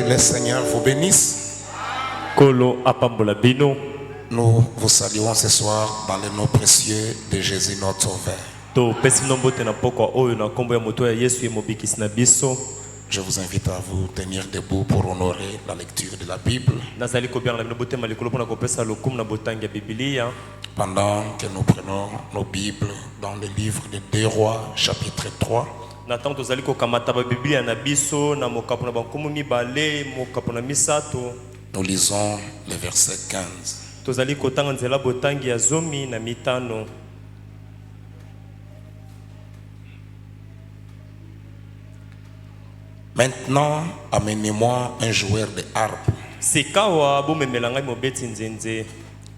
le Seigneur vous bénisse. Kolo apambola bino. Nous vous saluons ce soir dans le nom précieux de Jésus notre Sauveur. To pesi nombote na poko oyo na kombo ya moto ya Yesu ye mobikisi na biso. Je vous invite à vous tenir debout pour honorer la lecture de la Bible. Nazali ko bien na bote malikolo pona ko pesa lokum na botangi ya Biblia. Pendant que nous prenons nos Bibles dans le livre de 2 Rois chapitre 3. Na tanto zali ko kamata ba Biblia na biso na mokapo na bankumu mibale mokapo na misato. Nous lisons le verset 15. Tozali ko tanga nzela botangi ya zomi na mitano. Maintenant, amenez-moi un joueur de harpe.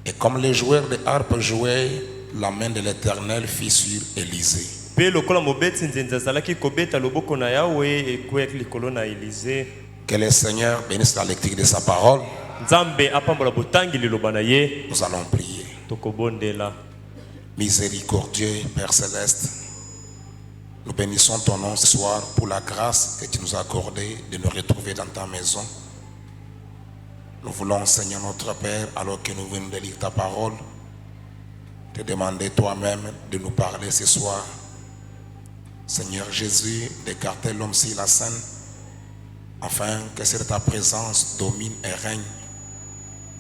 Et comme les joueurs de harpe jouaient, la main de l'Éternel fit sur Élisée. Que le Seigneur bénisse la lecture de sa parole. Nous allons prier. Miséricordieux Père Céleste, nous bénissons ton nom ce soir pour la grâce que tu nous as accordée de nous retrouver dans ta maison. Nous voulons, Seigneur notre Père, alors que nous venons de lire ta parole, te demander toi-même de nous parler ce soir. Seigneur Jésus, d'écarter l'homme sur la scène, afin que c'est ta présence domine et règne,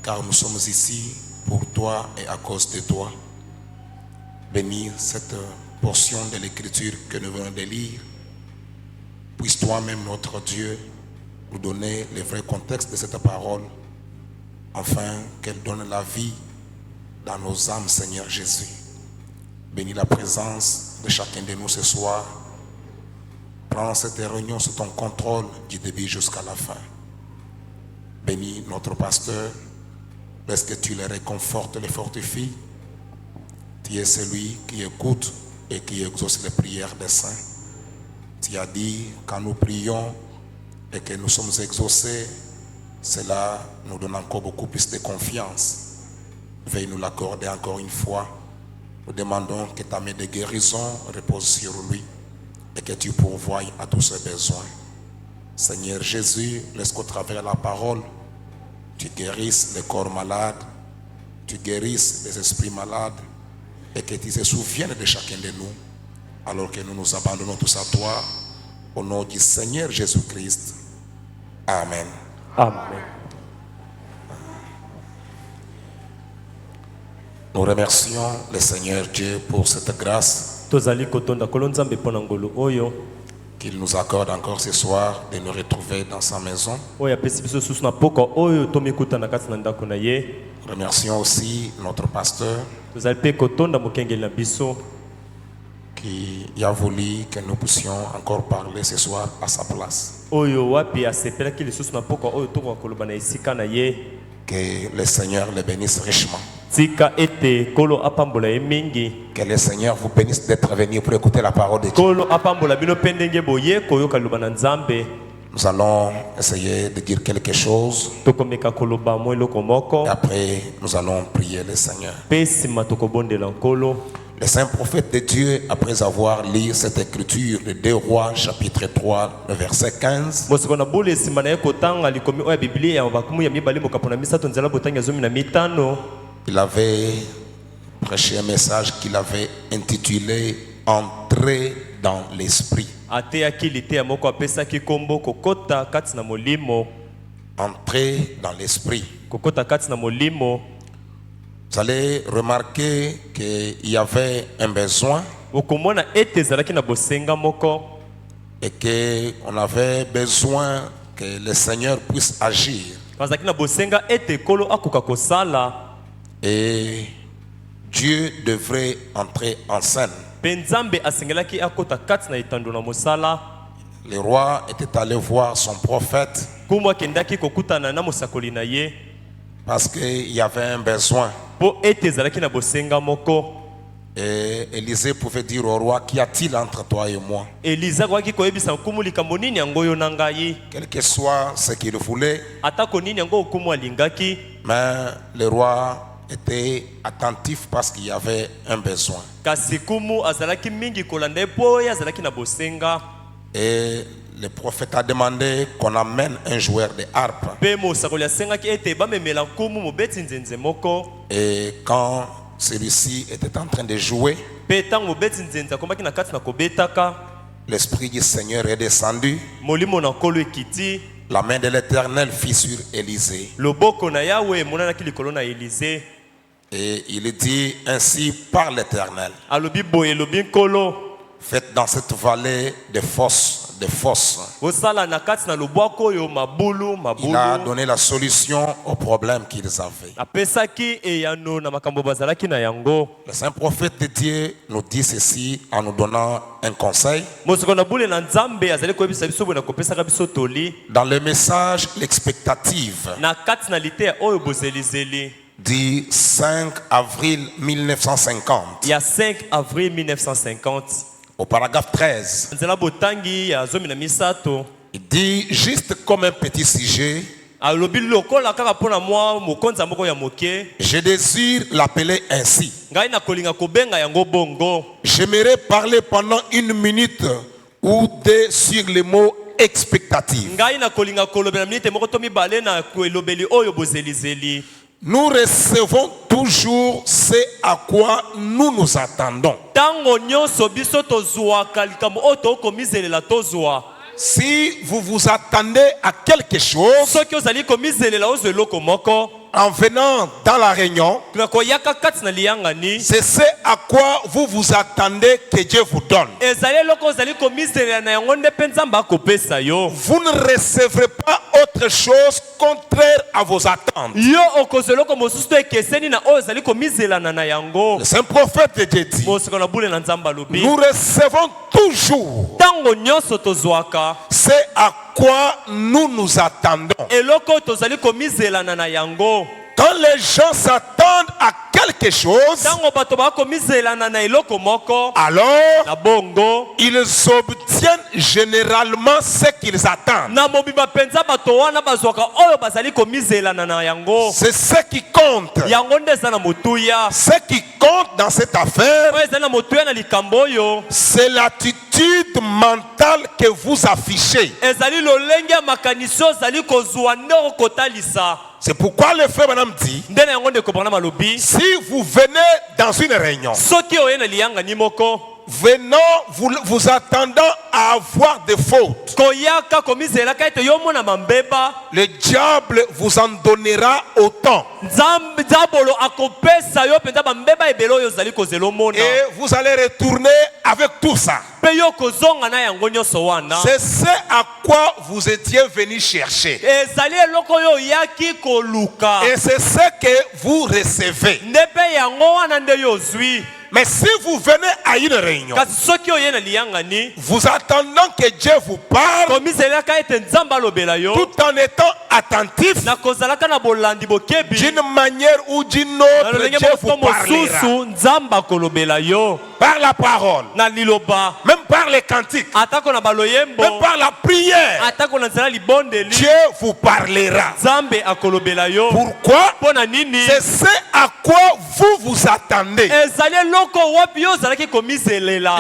car nous sommes ici pour toi et à cause de toi. Bénis cette portion de l'écriture que nous venons de lire. Puisse toi-même, notre Dieu, nous donner le vrai contexte de cette parole, afin qu'elle donne la vie dans nos âmes, Seigneur Jésus. Bénis la présence de chacun de nous ce soir. Prends cette réunion sous ton contrôle du début jusqu'à la fin. Bénis notre pasteur, laisse que tu le réconfortes, les fortifies. Tu es celui qui écoute et qui exauce les prières des saints. Tu as dit, quand nous prions et que nous sommes exaucés, cela nous donne encore beaucoup plus de confiance. Veuille nous l'accorder encore une fois. Nous demandons que ta main de guérison repose sur lui et que tu pourvoies à tous ses besoins. Seigneur Jésus, laisse qu'au travers de la parole, tu guérisses les corps malades, tu guérisses les esprits malades, et que tu te souviennes de chacun de nous, alors que nous nous abandonnons tous à toi, au nom du Seigneur Jésus-Christ. Amen. Amen. Nous remercions le Seigneur Dieu pour cette grâce qu'il nous accorde encore ce soir de nous retrouver dans sa maison. Remercions aussi notre pasteur qui a voulu que nous puissions encore parler ce soir à sa place. Que le Seigneur le bénisse richement. Que le Seigneur vous bénisse d'être venu pour écouter la parole de Dieu. Nous allons essayer de dire quelque chose. Et après, nous allons prier le Seigneur. Le saint prophète de Dieu, après avoir lu cette écriture de 2 Rois, chapitre 3, le verset 15, il avait prêché un message qu'il avait intitulé « Entrer dans l'esprit ». Entrer dans l'esprit. Vous allez remarquer qu'il y avait un besoin et qu'on avait besoin que le Seigneur puisse agir. Et Dieu devrait entrer en scène. Le roi était allé voir son prophète parce qu'il y avait un besoin. Et Élisée pouvait dire au roi, qu'y a-t-il entre toi et moi? Quel que soit ce qu'il voulait, mais le roi était attentif parce qu'il y avait un besoin. Et Le prophète a demandé qu'on amène un joueur de harpe. Et quand celui-ci était en train de jouer, l'Esprit du Seigneur est descendu. La main de l'Éternel fit sur Élisée. Et il dit ainsi par l'Éternel: faites dans cette vallée des fosses. Il a donné la solution au problème qu'ils avaient. Le saint prophète de Dieu nous dit ceci en nous donnant un conseil. Dans le message, l'expectative du 5 avril 1950. Il y a 5 avril 1950. Au paragraphe 13, il dit juste comme un petit sujet: je désire l'appeler ainsi. J'aimerais parler pendant 1 minute ou 2 sur les mots expectatifs. Nous recevons toujours ce à quoi nous nous attendons. Si vous vous attendez à quelque chose, en venant dans la réunion, c'est ce à quoi vous vous attendez que Dieu vous donne. Vous ne recevrez pas autre chose contraire à vos attentes. Le saint prophète de Dieu dit: nous recevons toujours ce à quoi nous nous attendons. Quand les gens s'attendent à quelque chose, alors ils obtiennent généralement ce qu'ils attendent. C'est ce qui compte. Ce qui compte dans cette affaire, c'est l'attitude mentale que vous affichez. C'est pourquoi le frère Branham dit: si vous venez dans une réunion, venant vous attendant à avoir des fautes, le diable vous en donnera autant. Et vous allez retourner avec tout ça. C'est ce à quoi vous étiez venu chercher. Et c'est ce que vous recevez. Mais si vous venez à une réunion, vous attendant que Dieu vous parle, tout en étant attentif, d'une manière ou d'une autre, Dieu vous parlera. Par la parole, même par les cantiques, même par la prière, Dieu vous parlera. Pourquoi? C'est ce à quoi vous vous attendez.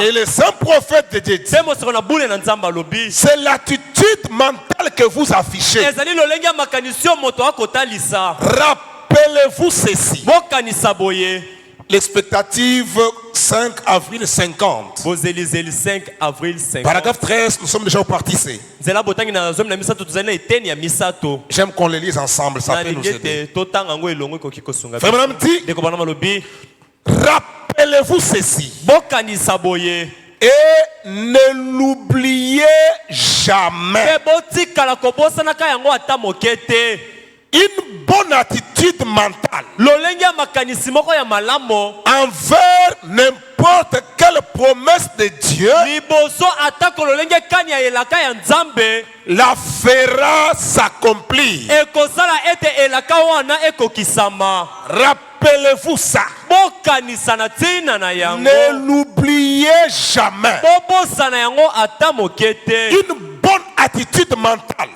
Et le saint prophète de Dieu dit: c'est l'attitude mentale que vous affichez. Rappelez-vous ceci. L'expectative 5 avril 50. Paragraphe 13, nous sommes déjà au parti C. J'aime qu'on les lise ensemble, ça peut nous aider. Frère Branham dit: rappelez-vous ceci. Et ne l'oubliez jamais. Une bonne attitude mentale envers n'importe quelle promesse de Dieu la fera s'accomplir. Rappelez-vous ça. Ne l'oubliez jamais. Une bonne attitude mentale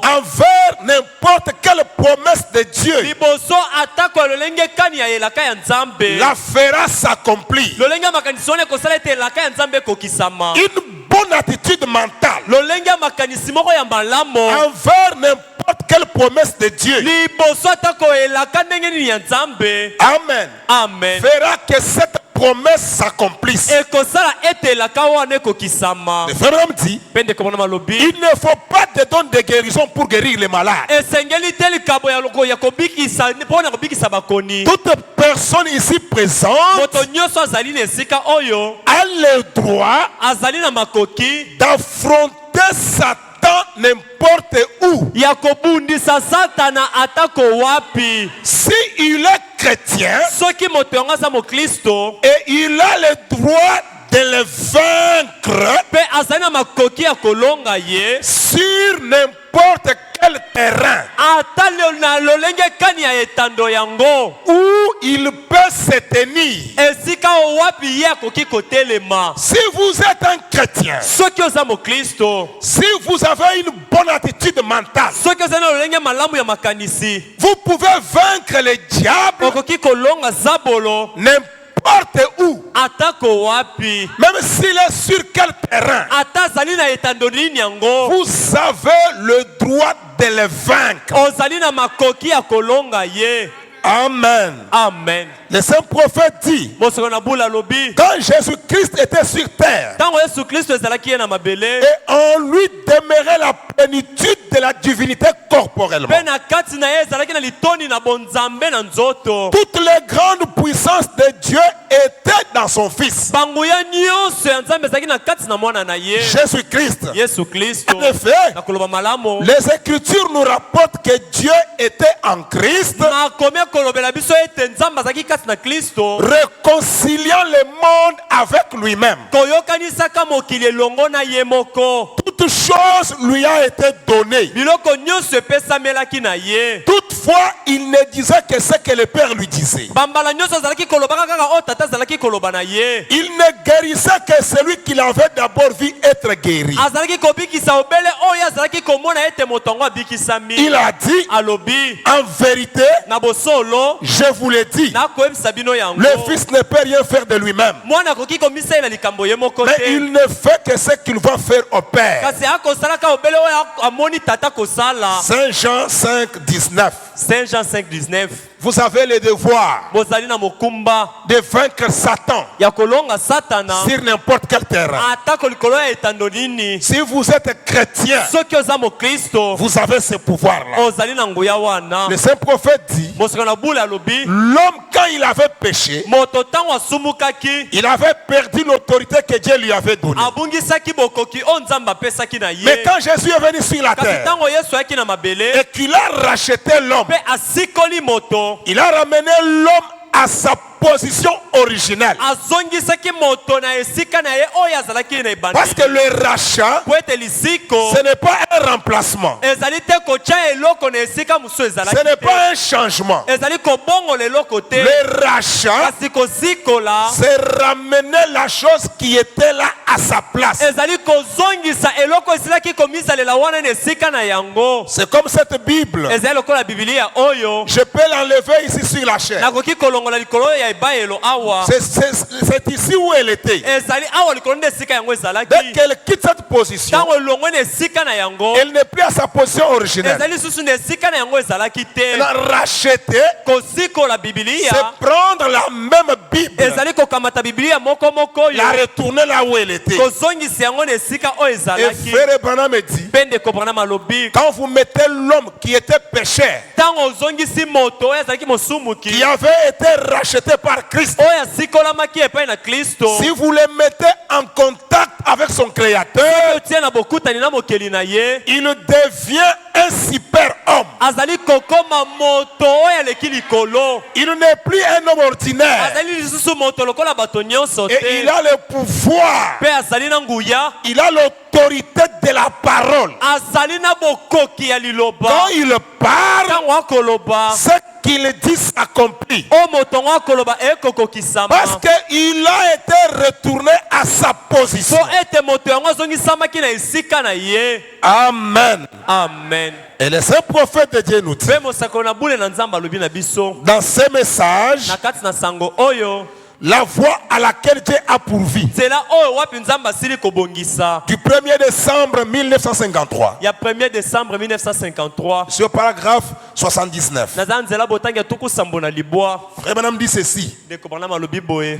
envers n'importe quelle quelle promesse de Dieu liboso atako ya lolenge kani ya elaka ya nzambe la fera s'accomplir. lolenge ya makanisi wana ekosala ete elaka ya nzambe ekokisama Une bonne attitude mentale lolenge ya makanisi moko ya malamu envers n'importe quelle promesse de Dieu. liboso atako elaka ndenge nini ya nzambe Amen. amen Fera que cette promesse s'accomplisse. ekosala ete elaka wana ekokisama Le frère dit, mpe ndeko mwana malobi il ne faut pas de don de guérison pour guérir les malades. esengeli te likabo ya kobikisa mpona kobikisa bakoni Toute personne ici présente moto nyonso azali na esika oyo a le droit azali na makoki d'affronter Satan n'importe où. ya kobundisa satana atako wapi Si il est chrétien soki moto yango aza moklisto et il a le droit de le vaincre mpe azali na makoki ya kolonga ye sur n'importe quel terrain ata na lolenge kani ya etando yango où il peut se tenir. esika wapi ye akoki kotelema Si vous êtes un chrétien, soki oza moklisto si vous avez une bonne attitude mentale, soki ozali na lolenge malamu ya makanisi vous pouvez vaincre le diable okoki kolonga zabolo n'importe où. atako wapi Même s'il est sur quel terrain, ata azali na etando nini yango vous avez le droit de le vaincre. ozali na makoki ya kolonga ye Amen. amen Le saint prophète dit, mosoko na bula lobi quand Jésus-Christ était sur terre, ntango yesu kristo ezalaki ye na mabele et en lui demeurait la plénitude de la divinité corporellement. mpe na kati na ye ezalaki na litoni na bonzambe na nzoto Toutes les grandes puissances de Dieu étaient dans son Fils, banguya nyonso ya nzambe ezalaki na kati na mwana na ye Jésus-Christ. yesu kristo En effet, na koloba malamu les Écritures nous rapportent que Dieu était en Christ, nakomi kolobela biso ete nzambe azalaki kati na kristo réconciliant le monde avec lui-même. koyokanisaka mokili elongo na ye moko Toute chose lui a été donnée. biloko nyonso epesamelaki na ye Toutefois, il ne disait que ce que le Père lui disait. bambala nyonso azalaki kolobaka kaka oyo tata azalaki koloba na ye Il ne guérissait que celui qu'il avait d'abord vu être guéri. azalaki kobikisa obele oyo azalaki komona ete moto yango abikisami Il a dit, alobi en vérité, na bosolo je vous l'ai dit, nakoyebisa bino yango le Fils ne peut rien faire de lui-même. mwana akoki komisalela likambo ye moko Mais te il ne fait que ce qu'il va faire au Père. kasi akosalaka obele oyo amoni tata kosala Saint Jean 5, 19. Saint Jean 5:19 Vous avez le devoir bozali na mokumba de vaincre Satan ya kolonga satana sur n'importe quel terrain. atako likolo ya etando nini Si vous êtes chrétien, soki oza mokristo vous avez ce pouvoir-là. ozali na nguya wana Le saint prophète dit, mosaka na bula alobi l'homme quand il avait péché, moto ntango asumukaki il avait perdu l'autorité que Dieu lui avait donnée. abungisaki bokoki oyo nzambe apesaki na Mais ye quand Jésus est venu sur la kasi terre ntango yesu ayaki na mabele et qu'il a racheté l'homme, mpe asikoli moto il a ramené l'homme à sa position originelle. azongisaki moto na esika na ye oyo azalaki na Parce que ebandeli le rachat, po ete lisiko ce n'est pas un remplacement. ezali te kotya eloko na esika mosusu Ce ezalaki n'est te pas un changement. ezali kobongola eloko te Le rachat, kasi kosikola c'est ramener la chose qui était là à sa place. ezali kozongisa eloko esilaki komisalela wana na esika na yango C'est comme cette Bible. ezali lokola bibilia oyo Je peux l'enlever ici sur la chair. nakoki kolongola likolo ya ebayelo awa C'est ici où elle était. ezali awa likolo nde esika yango Dès ezalaki qu'elle quitte cette position, ntango elongwe na esika na yango elle n'est plus à sa position originelle. ezali susu na esika na yango ezalaki te Elle a racheté, kosikola bibilia c'est prendre la même Bible, ezali kokamata bibilia moko moko oyo la retourner là où elle était. kozongisa yango na esika oyo Et ezalaki Frère Branham me dit, mpe ndeko branham alobi quand vous mettez l'homme qui était pécheur, ntango ozongisi moto oyo azalaki mosumuki qui avait été racheté par Christ, oyo asikolamaki epai na kristo si vous le mettez en contact avec son Créateur, otie na bokutani na mokeli na ye il devient un super homme. azali kokoma moto oyo aleki likolo Il n'est plus un homme ordinaire. azali lisusu moto lokola bato nyonso Et te il a le pouvoir, mpe azali na nguya il a l'autorité l'autorité de la parole. azalina bokoki ya liloba Quand il parle, tango akoloba ce qu'il dit s'accomplit. o motongo akoloba ekokokisama Parce qu'il a été retourné à sa position. po ete moto yango azongisamaki na esika na ye. Amen. Amen. Et le saint prophète de Dieu nous dit, mpe mosakoli na bule na nzambe alobi na biso dans ce message, na kati na sango oyo la voie à laquelle Dieu a pourvu. nzela oyo wapi nzambe asili kobongisa Du 1er décembre 1953. ya 1er décembre 1953 Sur le paragraphe 79. naza nzela botangi ya tuku sambo na libwa Frère Madame dit ceci. ndeko bana malobi boye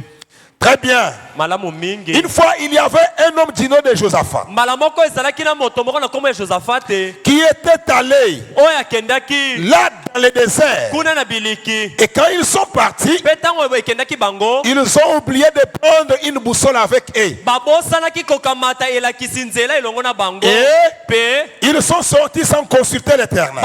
Très bien. malamu mingi. Une fois, il y avait un homme du nom de Josaphat mbala moko ezalaki na moto moko na kombo ya Josafate qui était allé oyo akendaki là dans le désert. kuna na biliki Et quand ils sont partis, mpe ntango ekendaki bango ils ont oublié de prendre une boussole avec eux. babosanaki kokamata elakisi nzela elongo na bango mpe Ils sont sortis sans consulter l'Éternel.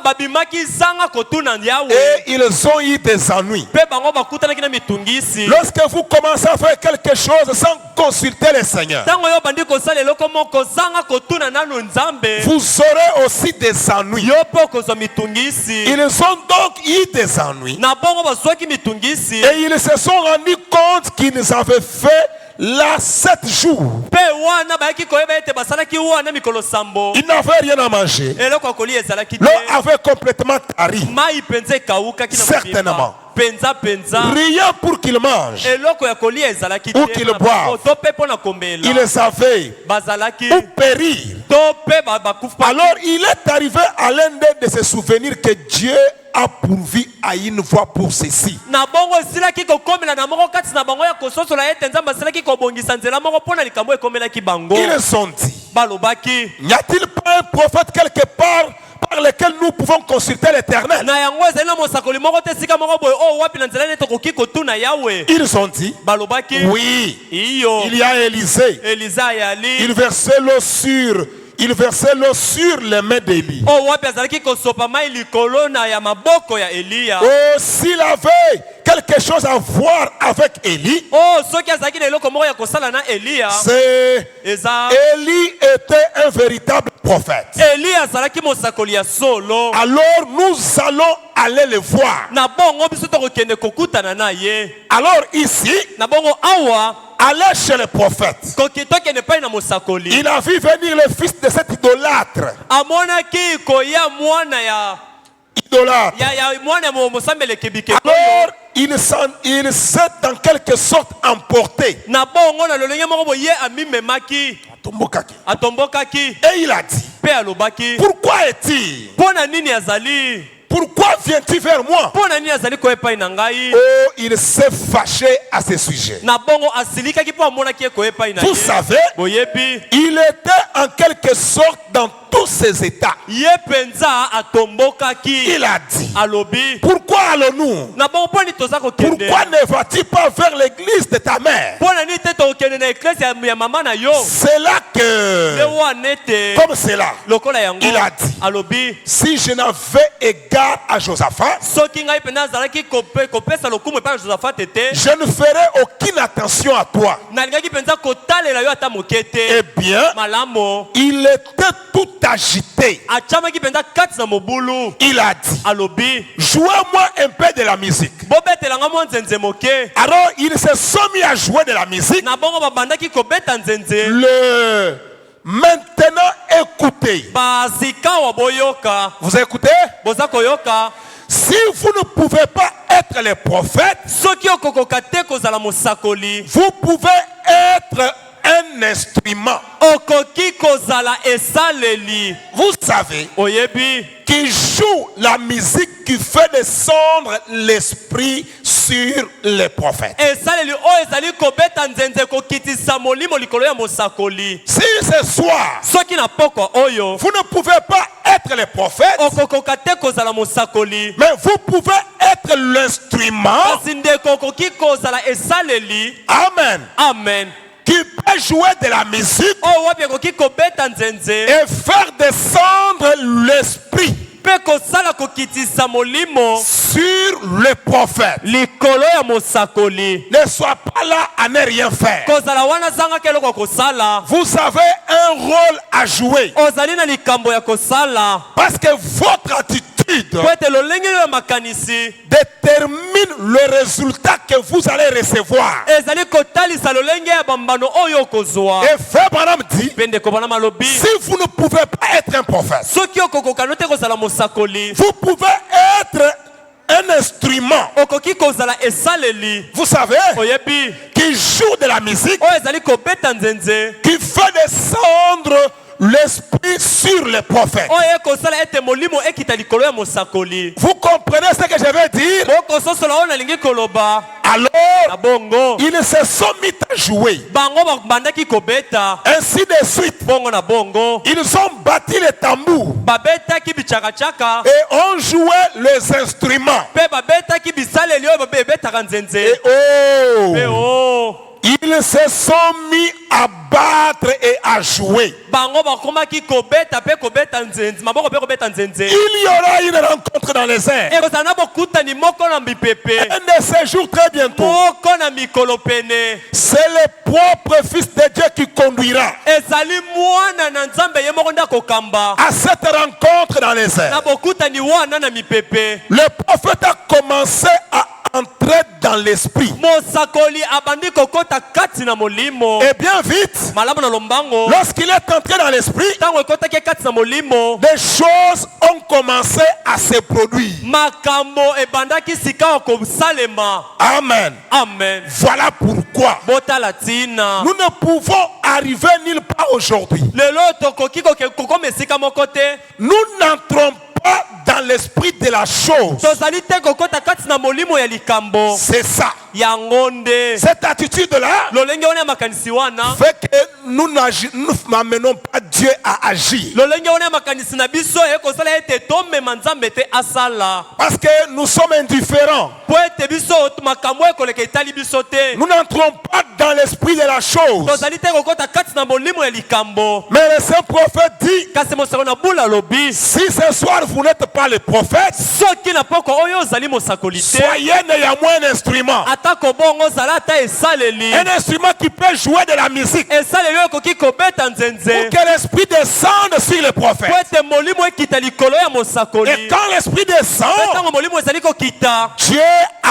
babimaki zanga kotuna yawe Et ils ont eu des ennuis. mpe bango bakutanaki na mitungisi. Lorsque vous commencez à faire quelque chose sans consulter le Seigneur, ntango yo bandi kosala eloko moko zanga kotuna nano nzambe vous aurez aussi des ennuis. yo mpe okozwa mitungisi. Ils ont donc eu des ennuis. na bongo bazwaki mitungisi Et ils se sont rendus compte qu'ils avaient fait là 7 jours. mpe wana bayaki koyeba ete basalaki wana mikolo sambo Ils n'avaient rien à manger. eloko ya kolia ezalaki te. L'eau avait complètement tari. mai mpenza ekawukaki na Certainement. penza Rien pour qu'ils mangent. eloko ya kolia ezalaki Ou qu'ils boivent. to mpe mpo na komela Ils avaient bazalaki ou périr. to mpe bakufa. Alors il est arrivé à l'un d'eux de se souvenir que Dieu a pourvu à une voie pour ceci. na bongo esilaki kokomela na moko kati na bango ya kososola ete nzambe asilaki kobongisa nzela moko mpo na likambo ekomelaki bango. Ils ont dit, balobaki n'y a-t-il pas un prophète quelque part par lequel nous pouvons consulter l'Éternel? na yango ezali na mosakoli moko te esika moko boye oyo wapi na nzela nde tokoki kotuna yawe. Ils ont dit, balobaki oui, iyo il y a Élisée. eliza ayali Il versait l'eau sur les mains d'Élie. oyo wapi azalaki kosopa mai likolo na ya maboko ya eliya. Oh, s'il avait quelque chose à voir avec Élie, oh soki azalaki na eloko moko ya kosala na eliya c'est eza Élie était un véritable prophète. eliya azalaki mosakoli ya solo. Alors nous allons aller le voir. na bongo biso tokokende kokutana na ye. Alors ici, na bongo awa aller chez le prophète. koki tokende epai na mosakoli. Il a vu venir le fils de cet idolâtre. amonaki koya mwana ya Idolâtre. mwana ya mosambeleki bikeko. Alors il s'est en quelque sorte emporté. na bongo na lolenge moko boye amimemaki atombokaki Et il a dit, mpe alobaki pourquoi est-il? mpo na nini azali Pourquoi viens-tu vers moi? mpo na nini azali koya epai na ngai. Oh, il s'est fâché à ce sujet. na bongo asilikaki mpo amonaki ye koya epai na ye. Vous savez, boyebi il était en quelque sorte dans tous ses états. ye mpenza atombokaki. Il a dit, alobi pourquoi allons-nous? na bongo mpo nini toza kokende. Pourquoi ne vas-tu pas vers l'église de ta mère? mpo na nini te tokokende na eklesi ya mama na yo. C'est là nde que, wana ete comme cela, lokola yango il a dit, alobi si je n'avais égard à Josaphat, soki ngai mpenza azalaki kopesa lokumu epai na josafate te je ne ferais aucune attention à toi. nalingaki mpenza kotalela yo ata moke te. Eh bien, malamu il était tout agité. atiamaki mpenza kati na mobulu. Il a dit, alobi jouez-moi un peu de la musique. bobetelanga mwa nzenze moke. Alors, ils se sont mis à jouer de la musique. na bongo babandaki kobeta nzenze. Maintenant, écoutez. basikawa boyoka. Vous écoutez? boza koyoka. Si vous ne pouvez pas être les prophètes, soki okokoka te kozala mosakoli, vous pouvez être un instrument. okoki kozala esaleli. Vous savez, oyebi qui joue la musique qui fait descendre l'esprit sur les prophètes. esaleli oyo ezali kobeta nzenze kokitisa molimo likolo ya mosakoli. Si ce soir, soki na pokwa oyo vous ne pouvez pas être les prophètes, okokoka te kozala mosakoli, mais vous pouvez être l'instrument. kasi ndeko okoki kozala esaleli. Amen. amen. Qui peut jouer de la musique oyo wapi ekoki kobeta nzenze et faire descendre l'esprit mpe kosala kokitisa molimo sur le prophète. likolo ya mosakoli Ne sois pas là à ne rien faire. kozala wana zangaka eloko ya kosala Vous avez un rôle à jouer. ozali na likambo ya kosala Parce que votre attitude po ete lolenge oyo ya makanisi détermine le résultat que vous allez recevoir. ezali kotalisa lolenge ya bambano oyo okozwa Et Frère Branham dit, mpe ndeko bana malobi si vous ne pouvez pas être un prophète, soki okokoka no te kozala mosakoli vous pouvez être un instrument, okoki kozala esaleli vous savez, oyebi qui joue de la musique, oyo ezali kobeta nzenze qui fait descendre l'esprit sur les prophètes. oyo ekosala ete molimo ekita likolo ya mosakoli Vous comprenez ce que je veux dire? bokososola oyo nalingi koloba na Alors, bongo ils se sont mis à jouer. bango babandaki kobeta Ainsi de suite, bongo na bongo ils ont battu les tambours babetaki bichakachaka et ont joué les instruments. mpe babetaki bisaleli oyo babe ebetaka nzenze Et mpe oh, ils se sont mis à battre et à jouer. bango bakomaki kobeta mpe kobeta nzenze maboko mpe kobeta nzenze Il y aura une rencontre dans les airs. ekozala na bokutani moko na mipepe Un de ces jours très bientôt, moko na mikolo pene c'est le propre Fils de Dieu qui conduira ezali mwana na nzambe ye moko nde akokamba à cette rencontre dans les airs. na bokutani wana na mipepe Le prophète a commencé à entrer dans l'esprit. mosakoli abandi kokota kati na molimo Et bien vite, malamu na lombango lorsqu'il est entré dans l'esprit, ntango ekotaki kati na molimo des choses ont commencé à se produire. makambo ebandaki sika ya kosalema Amen. amen Voilà pourquoi botala ntina nous ne pouvons arriver nulle part aujourd'hui. lelo tokoki kokoma esika moko te Nous n'entrons pas dans l'esprit de la chose. tozali te kokota kati na molimo ya likambo C'est ça. yango nde Cette attitude-là lolenge wana ya makanisi wana fait que nous n'amenons pas Dieu à agir. lolenge wana ya makanisi na biso ekosala ete tomema nzambe te asala Parce que nous sommes indifférents. po ete biso makambo ekoleka etali biso te Nous n'entrons pas dans l'esprit de la chose. tozali te kokota kati na molimo ya likambo Mais le saint prophète dit, kasi mosako na bula lobi si ce soir vous n'êtes pas le prophète, soki na poko oyo ozali mosakoli te soyez néanmoins un instrument. atako bongo ozala ata esaleli Un instrument qui peut jouer de la musique. esaleli oyo ekoki kobeta nzenze Pour que l'esprit descende sur le po prophète. ete molimo ekita likolo ya mosakoli Et quand l'esprit mpe descend, ntango molimo ezali kokita Dieu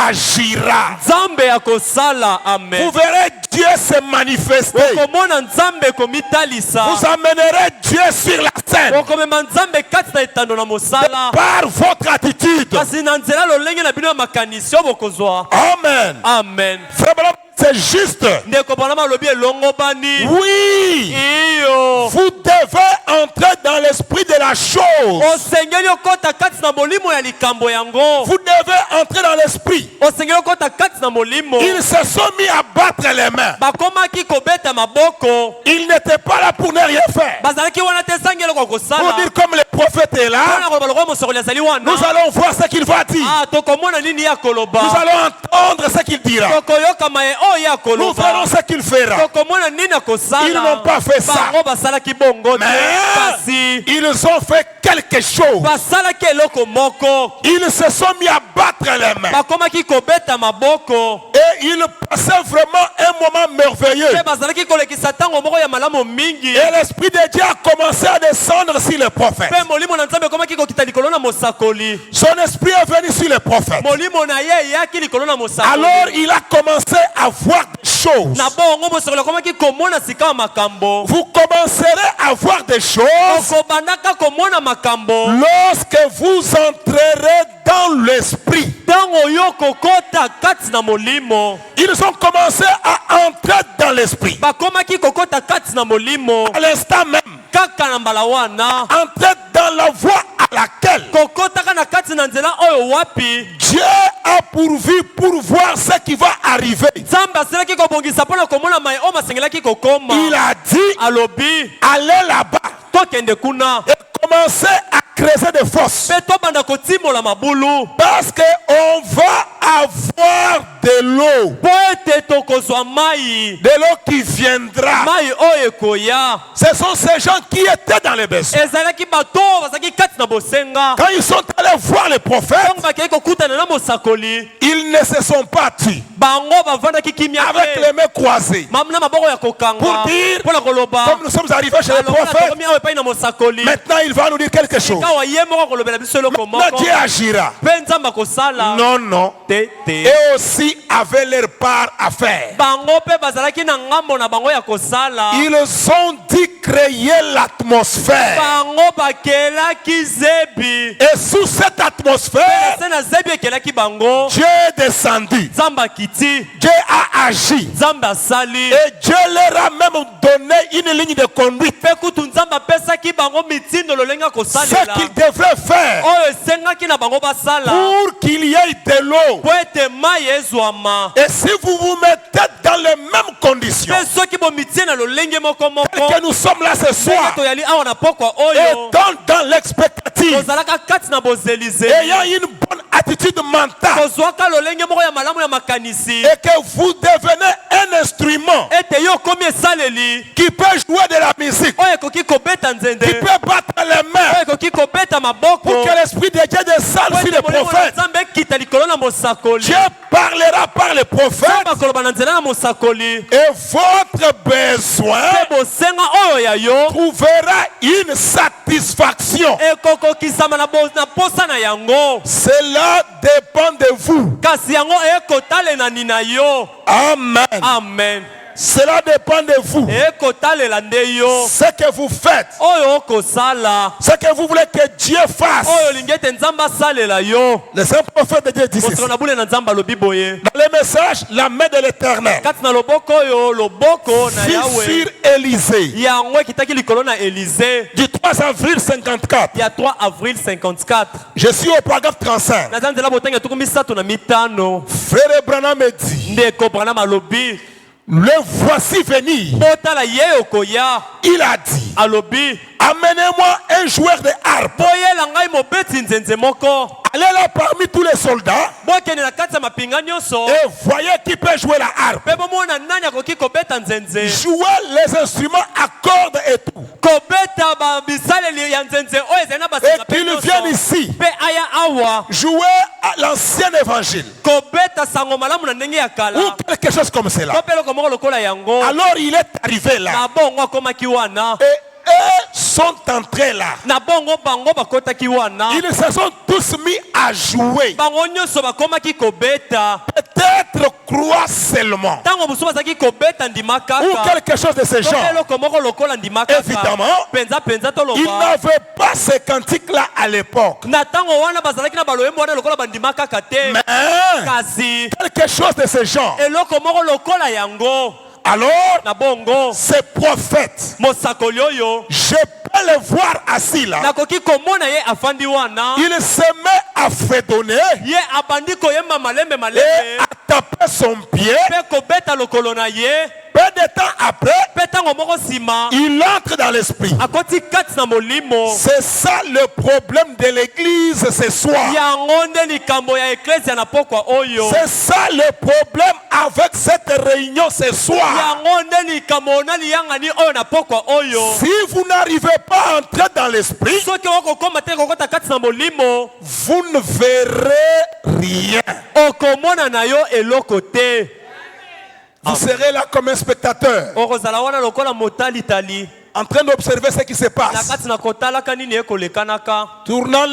agira. nzambe ya kosala Vous amen verrez Dieu se manifester. okomona nzambe ekomitalisa Vous amènerez Dieu sur la scène okomema nzambe kati na etando na mosala par votre attitude. kasi na nzela lolenge na bino ya makanisi oyo bokozwa Amen. amen Frère Branham, c'est juste. ndeko bana malobi elongo bani Oui. iyo Vous devez entrer dans l'esprit de la chose. osengeli okota kati na molimo ya likambo yango Vous devez entrer dans l'esprit. osengeli okota kati na molimo Ils se sont mis à battre les mains. bakomaki kobeta maboko Ils n'étaient pas là pour ne rien faire. bazalaki wana te esangi eloko Pour kosala dire comme le prophète est là, mpona koloba lokwa mosokoli azali wana nous allons voir ce qu'il va dire. tokomona nini ya koloba Nous allons entendre ce qu'il dira. tokoyoka maye oyo ya Nous verrons koloba ce qu'il fera. tokomona nini akosala Ils n'ont pas fait ça. bango basalaki bongo te Mais kasi ils ont fait quelque chose. basalaki eloko moko Ils se sont mis à battre les mains. bakomaki kobeta maboko Et ils passaient vraiment un moment merveilleux. mpe bazalaki kolekisa ntango moko ya malamu mingi Et l'Esprit de Dieu a commencé à descendre sur les prophètes. mpe molimo na nzambe ekomaki kokita likolo na mosakoli Son esprit est venu sur les prophètes. molimo na ye eyaki likolo na mosakoli Alors il a commencé à voir des choses. na bongo mosakoli akomaki komona sika ya makambo Vous commencerez à voir des choses okobandaka komona makambo lorsque vous entrerez dans l'esprit. ntango yo kokota kati na molimo Ils ont commencé à entrer dans l'esprit. bakomaki kokota kati na molimo À l'instant même, kaka na mbala wana entrer dans la voie à laquelle kokotaka na kati na nzela oyo wapi Dieu a pourvu pour voir ce qui va arriver. nzambe asilaki kobongisa mpo na komona mai oyo masengelaki kokoma Il a dit, alobi allez là-bas tokende kuna et commencez à creuser des fosses. mpe tobanda kotimola mabulu Parce qu'on va avoir de l'eau. mpo ete tokozwa mai De l'eau qui viendra. mai oyo ekoya Ce sont ces gens qui étaient dans les besoins. ezalaki bato oyo bazalaki kati na bosenga Quand ils sont allés voir les prophètes, ntango bakei kokutana na mosakoli ils ne se sont pas tus bango bavandaki kimia avec les mains croisées. na maboko ya kokanga Pour dire, mpona koloba comme nous sommes arrivés chez les prophètes, tokomi awa epai na mosakoli maintenant il va nous dire quelque chose. kawa ye moko kolobela biso eloko Maintenant moko Dieu agira. mpe nzambe akosala Non, non. te Et aussi avaient leur part à faire. bango mpe bazalaki na ngambo na bango ya kosala Ils ont dû créer l'atmosphère. bango bakelaki zebi Et sous cette atmosphère, se na zebi ekelaki bango Dieu est descendu. nzambe akiti Dieu a agi. nzambe asali Et Dieu leur a même donné une ligne de conduite. mpe kutu nzambe apesaki bango mitindo lolenge ya Ce kosalela qu'ils devraient faire oyo esengaki na bango basala pour qu'il y ait de l'eau. po ete mai ezwama Et si vous vous mettez dans les mêmes conditions mpe soki bomitie na lolenge moko moko que nous sommes là ce ndenge soir, toyali awa na pokwa oyo étant dans l'expectative, tozalaka kati na bozelize ayant une bonne attitude mentale, kozwaka lolenge moko ya malamu ya makanisi et que vous devenez un instrument ete yo okomi esaleli qui peut jouer de la musique, oyo ekoki kobeta nzende qui peut battre les mains, oyo ekoki kobeta maboko pour que l'esprit de Dieu descende po sur ete les molimo na prophètes. nzambe ekita likolo na mosakoli Dieu parlera par les prophètes nzambe akoloba na nzela na mosakoli et votre besoin mpe bosenga oyo ya yo trouvera une satisfaction. ekokokisama na posa na yango Cela dépend de vous. kasi yango ekotalelani na yo Amen. amen Cela dépend de vous. ekotalela nde yo Ce que vous faites, oyo okosala ce que vous voulez que Dieu fasse. oyo olingi ete nzambe asalela yo Le saint prophète de Dieu dit ceci. kosolo na bule na nzambe alobi boye Dans le message, la main de l'Éternel kati na loboko oyo loboko na fut yawe sur Élisée yango ekitaki likolo na elize du 3 avril 54. ya 3 avril 54 Je suis au paragraphe 35. naza nzela botangi ya tuku misato na mitano Frère Branham me dit, ndeko branam alobi le voici venir. botala ye okoya Il a dit, alobi amenez-moi un joueur de harpe. boyela ngai mobeti nzenze moko Allez là parmi tous les soldats bokende na kati ya mapinga nyonso et voyez qui peut jouer la harpe. mpe bomona nani akoki kobeta nzenze Jouez les instruments à cordes et tout. kobeta bisaleli ya nzenze oyo ezali na basenga Et mpe qu'il nyonso vienne ici mpe aya awa jouer à l'ancien évangile kobeta sango malamu na ndenge ya ou kala quelque chose comme to cela. mpe eloko moko lokola yango Alors il est arrivé là na bongo akomaki wana et eux sont entrés là. na bongo bango bakotaki wana Ils se sont tous mis à jouer. bango nyonso bakomaki kobeta Peut-être croire seulement ntango mosusu bazalaki kobeta ndima ou kaka quelque chose de ce to mpe genre. eloko moko lokola ndima kaka Évidemment, penza ils toloba n'avaient pas ces cantiques-là à l'époque. na ntango wana bazalaki na baloyembo wana lokola bandima kaka te Mais kasi quelque chose de ce genre. eloko moko lokola yango Alors, na bongo ces prophètes, mosakoli oyo je peux les voir assis là. nakoki komona ye afandi wana Il se met à fredonner ye abandi koyemba malembe et malembe à taper son pied. mpe kobeta lokolo na ye Peu de temps après, mpe ntango moko nsima il entre dans l'esprit. akoti kati na molimo C'est ça le problème de l'église ce soir. yango nde likambo ya eklesia na pokwa oyo C'est ça le problème avec cette réunion ce soir. yango nde likambo na liyangani oyo na pokwa oyo Si vous n'arrivez pas à entrer dans l'esprit, soki okokoma te kokota kati na molimo vous ne verrez rien. okomona na yo eloko te Vous serez là comme un spectateur, okozala wana lokola motalitali en train d'observer ce qui se na passe, kati na kotalaka nini ekolekanaka tournant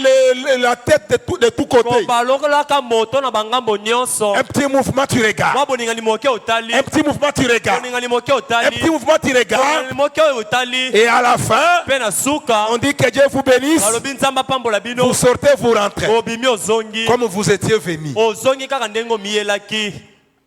la tête de tous côtés. kobalolaka moto na bangambo nyonso Un petit mouvement, tu regardes. mwa boningani moke otali Un petit mouvement, tu regardes. boningani moke Un otali petit mouvement, tu regardes. boningani moke oyo otali Et à la fin, mpe na suka on dit que Dieu vous bénisse. balobi nzambe apambola bino Vous sortez, vous rentrez. obimi ozongi Comme vous étiez venus. ozongi kaka ndenge omiyelaki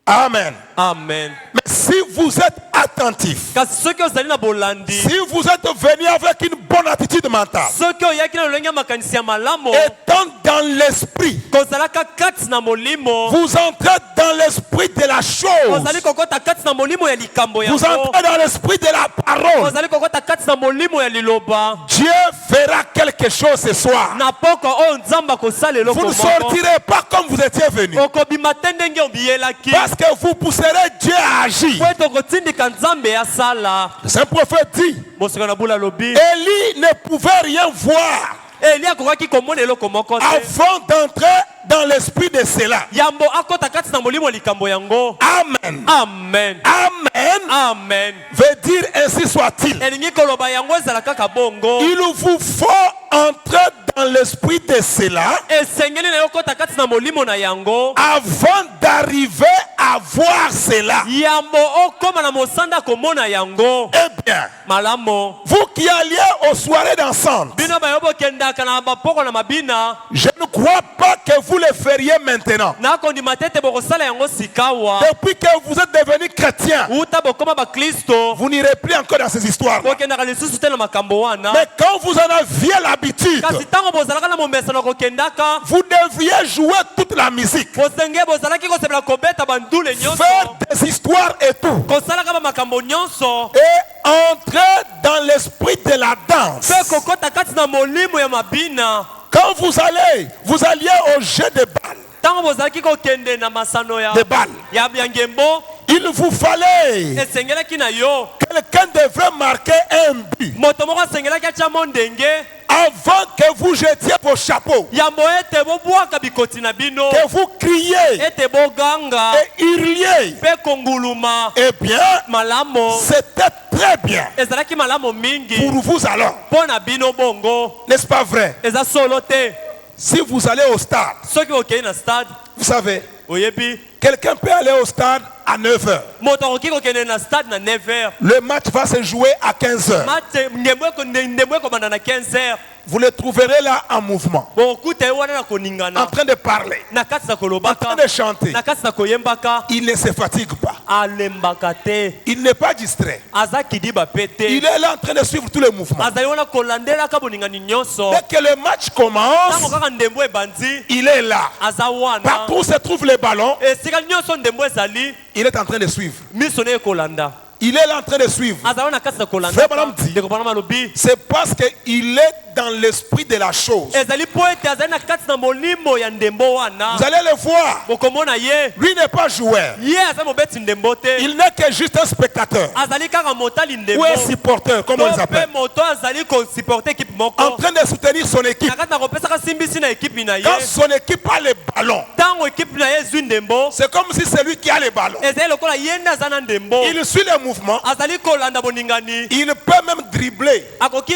Amen. amen Mais si vous êtes attentif, kasi soki ozali na bolandi si vous êtes venu avec une bonne attitude mentale, soki oyaki na lolenge ya makanisi ya malamu étant dans l'esprit, kozalaka kati na molimo vous entrez dans l'esprit de la chose. ozali kokota kati na molimo ya likambo Vous yango entrez dans l'esprit de la parole. ozali kokota kati na molimo ya liloba Dieu fera quelque chose ce soir. na pokwa oyo nzambe akosala eloko Vous ne moko sortirez pas comme vous étiez venu. okobima te ndenge obiyelaki Parce que vous pousserez Dieu à agir. po ete okotindika nzambe asala Le saint prophète dit, mosika na bula alobi Élie ne pouvait rien voir. Eli akokaki komona eloko moko te. avant d'entrer dans l'esprit de cela. Yambo akota kati na molimo likambo yango. Amen. Amen. Amen. Amen. Veut dire ainsi soit-il. Elingi koloba yango ezala kaka bongo. Il vous faut entrer dans l'esprit de cela Esengeli na yokota kati na molimo na yango. avant d'arriver à voir cela. Yambo okoma na mosanda komona yango. Eh bien, Malamo. vous qui alliez aux soirées dansantes, Bino bayobo kendaka na bapoko na mabina. je ne crois pas que vous le feriez maintenant. Nakondima tete bokosala yango sikawa. Depuis que vous êtes devenu chrétien, Uta bokoma ba Kristo. vous n'irez plus encore dans ces histoires. Bokendaka lisusu te na makambo wana. Mais quand vous en aviez l'habitude, Kasi tango bozalaka na momesano kokendaka. vous devriez jouer toute la musique, Bosenge bozalaki kosepela kobeta bandule nyonso. faire des histoires et tout, Kosalaka ba makambo nyonso. et entrer dans l'esprit de la danse. Pe kokota kati na molimo ya mabina. Quand vous alliez au jeu de balle, Tango bozalaki kokende na masano ya de balle, ya ngembo. il vous fallait Esengelaki na yo. quelqu'un devrait marquer un but Moto moko asengelaki atia mondenge. avant que vous jetiez vos chapeaux, Yambo ete bobwaka bikoti na bino. que vous criez Ete boganga. et hurliez. Pe konguluma. Eh bien, Malamo. c'était très bien Ezalaki malamo mingi. pour vous alors, Pona bino bongo. n'est-ce pas vrai? Eza solo te. Si vous allez au stade, Soki okei na stade. vous savez, Oyebi. quelqu'un peut aller au stade à 9h. Moto akoki kokende na stade na 9h. Le match va se jouer à 15h. Mate ndembo ekobanda na 15h. Vous le trouverez là en mouvement, Bokuta wana na en koningana. train de parler, Na kati na en train kolobaka. de chanter. Na kati na koyembaka. Il ne se fatigue pas. Alembaka te. Il n'est pas distrait. Aza kidiba pete. Il est là en train de suivre tous les mouvements. Azali wana kolandelaka boningani nyonso. Dès que le match Tango commence, kaka ndembo ebandi. il est là. Aza wana. Partout où se trouve le ballon, Esika nyonso ndembo ezali. il est en train de suivre. Miso ne ekolanda. Il est là en train de suivre. Aza wana kati na kolanda. Frère Branham dit, Ndeko Branham alobi. c'est parce qu'il est dans l'esprit de la chose. Ezali po ete azali na kati na molimo ya ndembo wana. Vous allez le voir. Bokomona ye. Lui n'est pas joueur. Ye azali mobeti ndembo te. Il n'est que juste un spectateur. Azali kaka motali ndembo. Ou un supporter, comme on les To appelle. pe moto azali kosupporte équipe moko. En train de soutenir son équipe. Na kati na kopesaka simbisi na équipe na ye. Quand son équipe a le ballon, Tango équipe na ye ezwi ndembo. c'est comme si c'est lui qui a le ballon. Ezali lokola ye nde aza na ndembo. Il suit le mouvement. Azali kolanda boningani. Il peut même dribbler, Akoki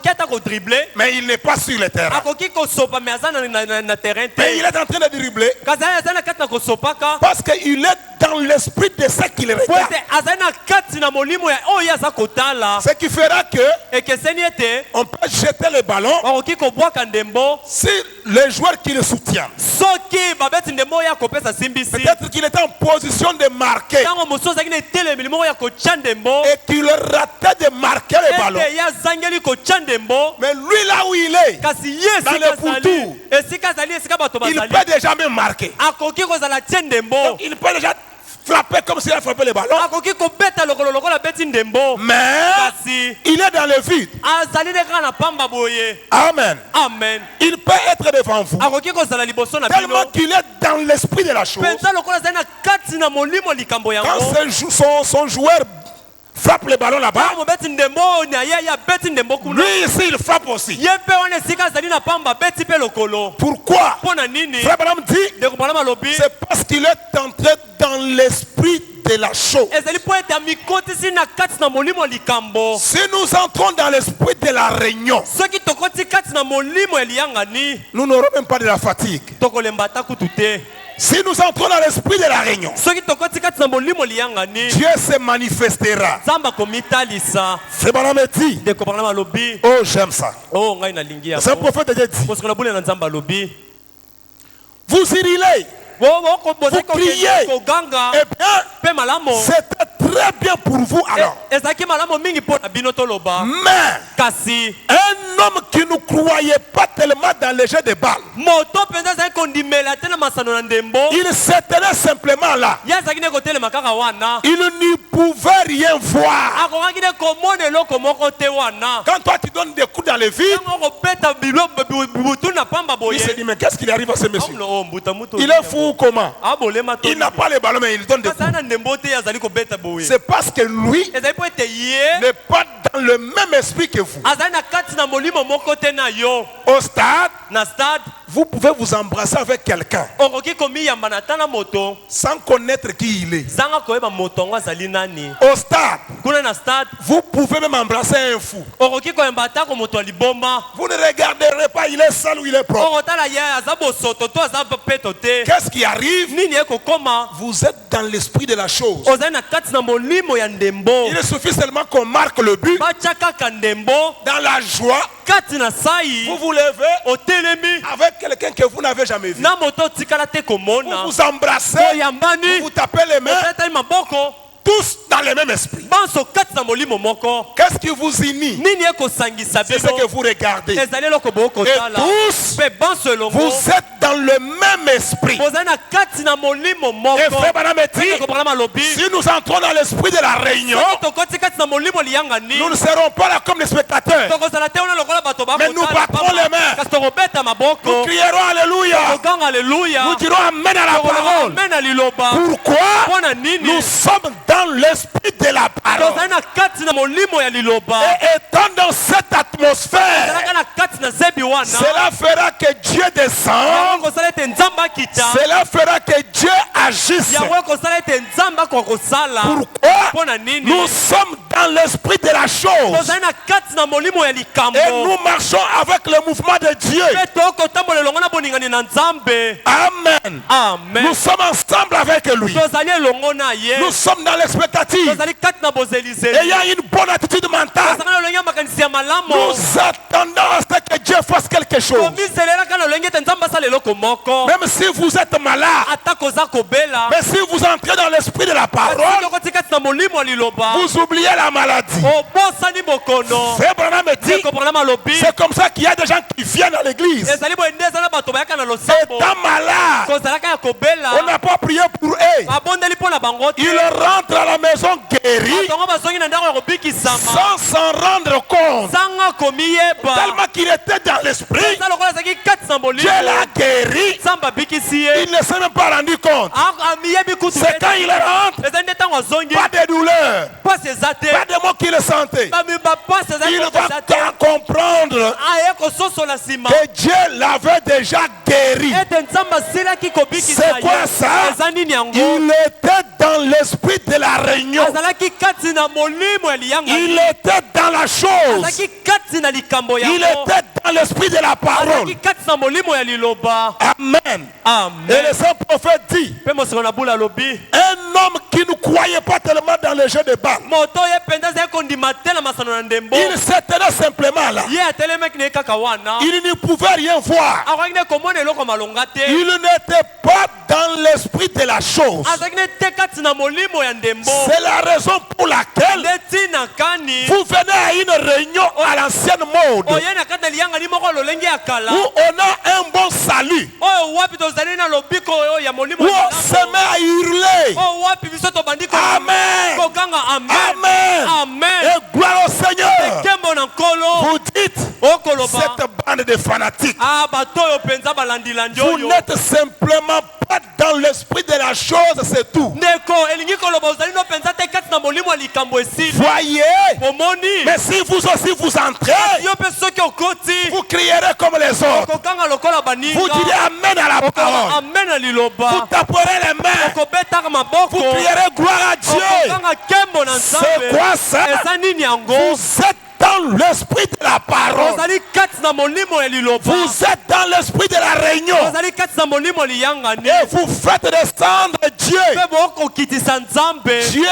ata kodribble. mais il n'est pas sur le terrain. Akoki kosopa mais aza na terrain Mais il te. est en train de dribbler Kasi aza na kati na kosopaka. parce qu'il est dans l'esprit de ce qu'il Po regarde. ete azali na kati na molimo ya oyo aza kotala. Ce qui fera que Ekeseni ete on peut jeter le ballon bakoki kobwaka ndembo. si les joueurs qui le soutiennent. Soki babeti ndembo oyo akopesa simbisi. Peut-être qu'il était en position de marquer Tango mosusu azalaki na etelemeli moko ya kotia ndembo. et qu'il ratait de marquer le ballon. Ete ye azangeli kotia ndembo. Mais lui, là où il est, Kasi ye Dans esika le azali. pourtour. Esika azali esika bato il bazali. peut déjà même marquer. Akoki kozala tie ndembo. Il peut déjà frapper comme s'il a frappé le ballon. Akoki kobeta lokolo lokola beti ndembo. Mais Kasi il est dans le vide. azali ne kaka na pamba boye. Amen. Amen. Il peut être devant vous. Akoki kozala liboso na bino. Tellement qu'il est dans l'esprit de la chose. Penza lokola azali na kati na molimo likambo Quand yango. son joueur frappe le ballon là-bas, Tango beti ndembo na ye ya beti ndembo kuna. lui ici il frappe aussi. Ye pe wana esika azali na pamba beti pe lokolo. Pourquoi? Pona nini? Frère Branham dit, Ndeko Branham alobi. c'est parce qu'il est entré dans l'esprit de la chose. Ezali po ete amikotisi na kati na molimo likambo. Si nous entrons dans l'esprit de la réunion, Soki tokoti kati na molimo eliyangani. nous n'aurons même pas de la fatigue. Tokolemba ata kutu te. Si nous entrons dans l'esprit de la réunion, Soki tokoti kati na molimo eliyangani. Dieu se manifestera. Nzambe akomitalisa. Frère Branham dit, Ndeko Branham alobi. oh j'aime ça. Oh ngai nalingi C'est un yango. prophète de Dieu dit, Kosokola bule na Nzambe alobi. vous irilez. Vous priez. koganga. Eh bien, Pe malamo. c'était très bien pour vous alors. Ezaki malamo mingi po na bino toloba. Mais Kasi un homme qui ne croyait pas tellement dans les jeux de balles, moto penza ezali kondimela te na masano na ndembo. il se tenait simplement là. Ye azalaki ne kotelema kaka wana. Il n'y pouvait rien voir. Akokaki ne komona eloko moko te wana. Quand toi tu donnes des coups dans le vide, Tango okobeta butu na pamba il Il se dit, mais qu'est-ce qu'il arrive à ce monsieur? Oh, mbuta muto. Il est fou ou comment? Ah, bolema to. Il n'a pas les ballons, mais il donne des coups. Kasana ndembote yazali ko beta boye. C'est parce que lui Ezali po ete ye. n'est pas dans le même esprit que vous. Azali na kati na molimo moko te na yo. Au stade, Na stade, vous pouvez vous embrasser avec quelqu'un okoki komi yamba na tana moto. sans connaître qui il est. Zanga koyeba moto ngo azali nani. Au stade, Kuna na stade, vous pouvez même embrasser un fou. okoki koyamba atako moto alibomba. Vous ne regarderez pas il est sale ou il est propre. Okotala ye azabo soto to azabo peto te. Qu'est-ce qui arrive? Nini ekokoma? Vous êtes dans l'esprit de la chose. Ozali na kati na molimo ya ndembo. Il suffit seulement qu'on marque le but Bacha kaka ndembo. dans la joie. Kati na sai. Vous vous levez Otelemi. avec quelqu'un que vous n'avez jamais vu. Na moto tikala te komona. Vous vous embrassez, Oyambani. vous vous tapez les mains, Otata maboko. tous dans le même esprit. Banso kati na molimo moko. Qu'est-ce qui vous unit? Nini ekosangisa C'est ce bino. que vous regardez. Ezali eloko boko Et tala. tous, Pe banso elongo. vous êtes dans le même esprit. Bozali na kati na molimo moko. Et frère Branham dit, Eko Branham alobi. si nous entrons dans l'esprit de la réunion, Tokoti kati na molimo liyangani. nous ne serons pas là comme des spectateurs. Tokozala te ona lokola bato bakotala. Mais nous battrons les mains. Kasi tokobeta Nous maboko. crierons Alléluia. Tokanga alléluia. Nous dirons Amen à la parole. Amen na liloba. Pourquoi? Mpona nini? Nous sommes dans l'esprit de la parole. Tozali na kati na molimo ya liloba. Et étant dans cette atmosphère, Tozalaka na kati na zebi wana. cela fera que Dieu descende. Kosala ete nzambe akita. Cela fera que Dieu agisse. Yango ekosala ete nzambe akoka kosala. Pourquoi? Mpona nini? Nous sommes dans l'esprit de la chose. Tozali na kati na molimo ya likambo. Et nous marchons avec le mouvement de Dieu. Mpe tokotambola elongo na boningani na nzambe. Amen. Amen. Nous sommes ensemble avec lui. Tozali elongo na ye. Nous sommes dans l'expectative. Tozali kati na bozelizeli. Ayant une bonne attitude mentale. Tozali na elongo ya makanisi ya malamu. Nous attendons à ce que Dieu fasse quelque chose. Komiselelaka na elongo ete nzambe asala eloko moko. Même si vous êtes malade, Ata koza kobela. mais si vous entrez dans l'esprit de la parole, Tokoti kati na molimo ya liloba. vous oubliez la maladie. Obosani bokono. Frère Branham dit, Eko Branham alobi. c'est comme ça qu'il y a des gens qui viennent à l'église. Ezali boye nde ezala bato bayaka na losambo. Étant malade, Kozalaka ya kobela. on n'a pas prié pour eux. Abondeli mpo na bango te. Ils rentrent à la maison guéris Batongo bazongi na ndako ya kobikisama. sans s'en rendre compte. Sanga komiyeba. Tellement qu'il était dans l'esprit, Eza lokola azalaki kati na molimo. Dieu l'a guéri. Nzambe abikisi ye. Il ne s'est même pas rendu compte. Amiyebi kutu. C'est quand il rentre, Ezali nde ntango azongi. pas de douleur, Pasi eza te. pas de mots qu'il sentait. Bapasi ezali Il kote va eza te. comprendre Aye kososola nsima. que Dieu l'avait déjà guéri. Ete nzambe asilaki kobikisa C'est quoi ça? eza nini yango? Il était dans l'esprit de la réunion. Azalaki kati na molimo ya liyanga. Il était dans la chose. Azalaki kati na likambo Il yango. était dans l'esprit de la parole. Azalaki kati na molimo ya liloba. Amen. Et Amen. le saint prophète dit, Mpe mosengo na bula alobi. un homme qui ne croyait pas tellement dans le jeu de balle, Moto ye penza azali kondima te na masano na ndembo. il s'était simplement là. Ye atelemaki na ye kaka wana. Il ne pouvait rien voir. Akoki nde komona eloko malonga te. Il n'était pas dans l'esprit de la chose. Azalaki nde te kati na molimo ya ndembo. C'est la raison pour laquelle Nde ntina kani. vous venez à une réunion à l'ancienne mode Oye na kati na liyanga ni moko lolenge ya kala. où on a un bon salut, Oyo wapi tozali na lobiko oyo ya molimo où ya on se met à hurler. oyo wapi biso tobandi Amen. kokanga amen. Amen. Amen. Et gloire au Seigneur. Kembo na nkolo. Vous dites, Okoloba. cette bande de fanatiques, Ah bato oyo penza balandilandi vous oyo. n'êtes simplement pas dans l'esprit de la chose, c'est tout. Ndeko elingi koloba ozali no penza te kati na molimo ya likambo esili. Voyez, Omoni. mais si vous aussi vous entrez, Yo pe soki okoti. vous crierez comme les autres. Kokanga lokola baninga. Vous direz Amen à la parole. Amen na Vous liloba. taperez les mains. Okobetaka maboko. Vous crierez gloire à Dieu. Okokanga kembo na nzambe. C'est quoi ça? Eza nini yango? Vous êtes dans l'esprit de la parole. Ozali kati na molimo ya liloba. Vous êtes dans l'esprit de la réunion. Ozali kati na molimo liyangani. Et vous faites descendre Dieu. Mpe bokokitisa nzambe. Dieu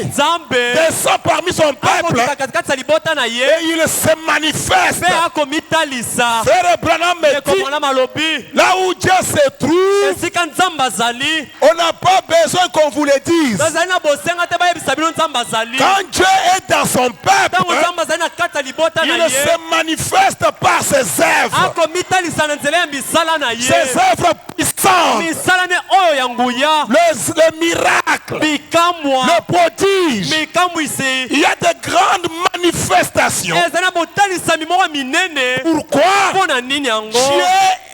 Nzambe descend parmi son peuple akokita katikati ya libota na ye. et il se manifeste. Mpe akomitalisa. Frère Branham me Ndeko dit, mwana malobi. là où Dieu se trouve, Esika nzambe azali. on n'a pas besoin qu'on vous le dise. Tozali na bosenga te bayebisa bino nzambe azali. Quand Dieu est dans son Ntango peuple, nzambe azali na kati ya libota na il ye. se manifeste par ses œuvres. Akomitalisa na nzela ya misala na ye. Ses œuvres puissantes, Misala ne oyo ya nguya. le miracle, Bikamwa. le prodige. Mikamwisi. Il y a de grandes manifestations. Ezali na botalisami moko minene. Pourquoi? Mpona nini yango? Dieu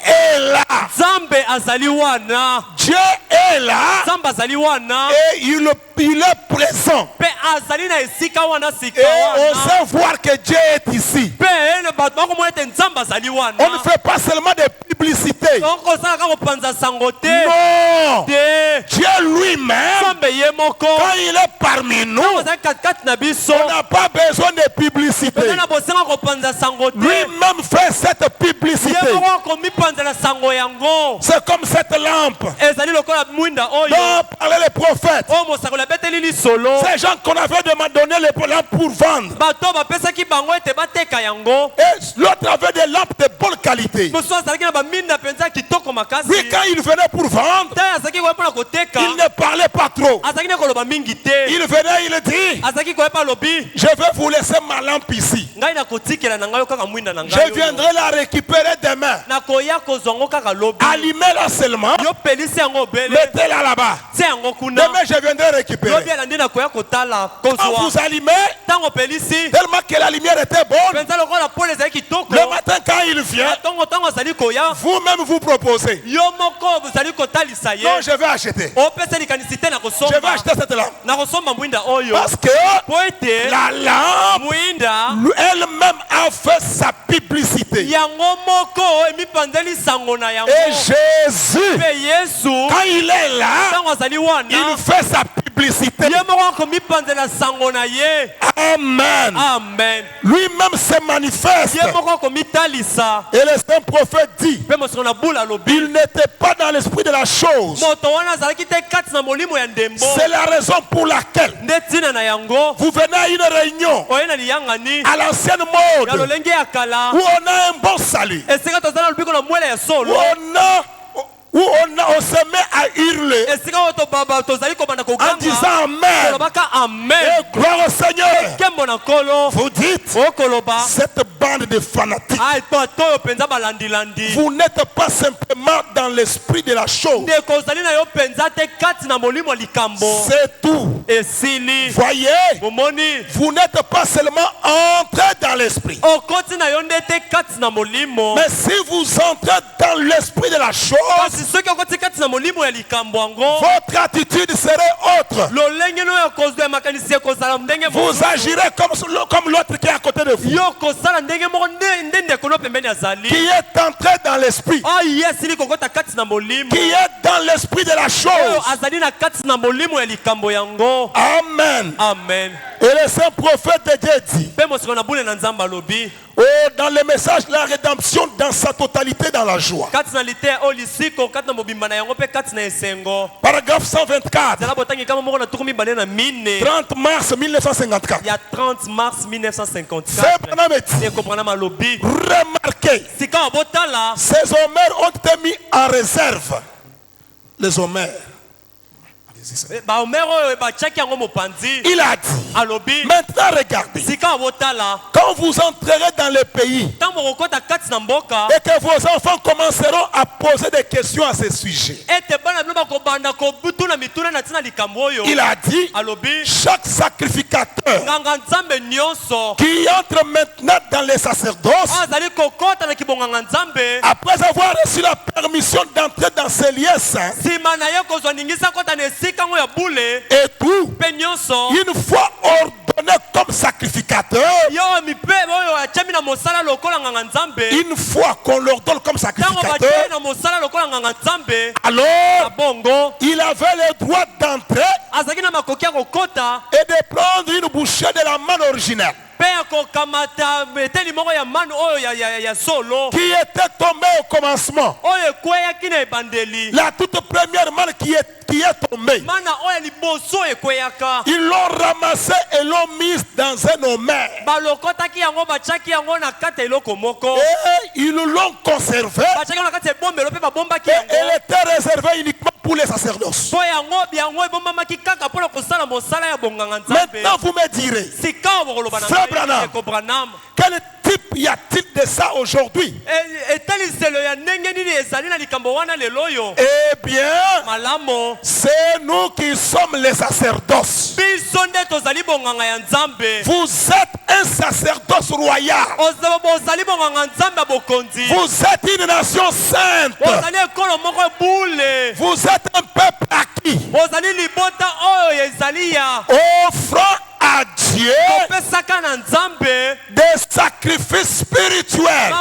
est nzambe azali wana Dieu est là nzambe azali wana et il est présent. mpe azali na esika wana sika Et on wana sait voir que Dieu est ici. mpe ene bato bakomona ete nzambe azali wana On ne fait pas seulement des publicités. okosalaka kopanza sango te Non. te Dieu lui-même, nzambe ye moko quand il est parmi nous, ntango azali katikati na biso on n'a pas besoin de publicité. eza na bosenga kopanza sango te Lui-même fait cette ye publicité. moko akomipanzela sango yango C'est comme cette lampe ezali lokola mwinda oyo dont parlaient les prophètes. oyo mosakoli abeteli lisolo Ces gens qu'on avait donné les lampes pour vendre. bato bapesaki bango ete bateka yango Et l'autre avait des lampes de bonne qualité. mosusu azalaki na baminda mpenza ya kitoko makasi Lui, quand il venait pour vendre, te azalaki koya mpona koteka il ne parlait pas trop. azalaki ne koloba mingi te Il venait, il dit, azalaki koyepa alobi je vais vous laisser ma lampe ici. ngai nakotikela na ngai yo kaka mwinda na ngai Je viendrai la récupérer demain. nakoya kozwa yango kaka lobi Allumez-la seulement. yo pelisi yango obele Mettez-la là-bas. tia yango kuna Demain, je viendrai lobi récupérer. alandi nakoya kotala Quand kozwa vous allumez, ntango pelisi tellement que la lumière était bonne, mpenza lokola pole ezali kitoko le matin quand il vient, ntango azali koya vous-même vous proposez. yo moko ozali kotalisa ye Non, je vais acheter. opesa likanisi te na Je vais kosomba acheter cette lampe. na kosomba mwinda oyo Parce que po ete la lampe mwinda elle-même a fait sa publicité. yango moko emipanzeli sango na yango Et Jésus, mpe yesu quand il est là, ntango azali wana il fait sa publicité. ye moko akomipanzela sango na ye Amen. amen Lui-même se manifeste. ye moko akomitalisa Et le saint prophète dit, mpe mosiko na bula alobi il n'était pas dans l'esprit de la chose. moto wana azalaki te kati na molimo ya ndembo C'est la raison pour laquelle nde ntina na yango vous venez à une réunion oye na liyangani à l'ancienne ya mode lolenge ya kala où on a un bon salut, esika tozali na lobiko na mwele ya où solo on se met à hurler esika oyo tozali kobanda en koganga disant Amen. kolobaka amen Et gloire au Seigneur. nkembo na nkolo Vous dites, okoloba cette bande de fanatiques, bato oyo mpenza balandilandi vous n'êtes pas simplement dans l'esprit de la chose. ndeko ozali na yo mpenza te kati na molimo ya likambo C'est tout. esili Voyez, momoni vous n'êtes pas seulement entré dans l'esprit. okoti na yo nde te kati na molimo Mais si vous entrez dans l'esprit de la chose, kasi soki okoti kati na molimo ya likambo yango votre attitude serait autre. lolenge no ya kozwa ya makanisi ekozala ndenge Vous agirez comme l'autre qui est à côté de vous, yo kosala ndenge moko nde ndeko no pembeni azali qui est entré dans l'esprit, oyo ye asili kokota kati na molimo qui est dans l'esprit de la oyo chose. azali na kati na molimo ya likambo yango Amen. amen Et le saint prophète de Dieu dit, mpe mosiko na bule na nzambe alobi oh, dans le message, la rédemption dans sa totalité, dans la joie. kati na liteya oyo lisiko kati na mobimba na yango mpe kati na esengo Paragraphe 124, zala botangi kama moko na tuku mibale na mine 30 mars 1954. ya 30 mars C'est 1954 Branham dit, ekoprenama alobi remarquez, sika wa botala ces homères ont été mis en réserve. Les homères. baomer oyo batiaki yango mopanzi Il a dit, alobi maintenant regardez, sika wa botala quand vous entrerez dans le pays ntango bokokota kati na mboka et que vos enfants commenceront à poser des questions à ce sujet, ete bana bino bakobanda kobutuna mituna na ntina likambo oyo il a dit, alobi chaque sacrificateur nganga nzambe nyonso qui entre maintenant dans les sacerdoces, oyo azali kokota na kibonganga nzambe après avoir reçu la permission d'entrer dans ces lieux saints, nsima na ye kozwa ningisa kota na esika ngo ya bule et tout, mpe nyonso une fois ordonné comme sacrificateur, yo mipe oyo atiami na mosala lokola nganga nzambe une fois qu'on l'ordonne comme ntango sacrificateur, batiami na mosala lokola nganga nzambe alors na bongo il avait le droit d'entrer azalaki na makoki ya kokota et de prendre une bouchée de la manne originelle mpe ya kokamata eteli moko ya manu oyo ya solo qui était tombée au commencement. oyo ekweyaki na ebandeli La toute première manne qui est tombée. mana oyo ya liboso ekweyaka Ils l'ont ramassée et l'ont mise dans un homère. balokotaki yango batiaki yango na kati ya eloko moko Et ils l'ont conservée. batiaki yango na kati ya ebombelo mpe babombaki Et yango elle était réservée uniquement pour les sacerdoces. mpo yango ebombamaki kaka mpona kosala mosala ya bonganga nzambe Maintenant, vous me direz, sika bokoloba na Frère Branham, Eko Branham quelle type y a-t-il de ça aujourd'hui? etaliselo ya ndenge nini ezali na likambo wana lelo oyo? Eh bien, Malamo, c'est nous qui sommes les sacerdoces. biso nde tozali bonganga ya Nzambe. Vous êtes un sacerdoce royal. Ozali bonganga Nzambe ya bokonzi. Vous êtes une nation sainte. Ozali ekolo moko ebule. Vous êtes un peuple acquis. Ozali libota oyo ezali ya Offrant à Dieu kopesaka na Nzambe des sacrifices spirituels.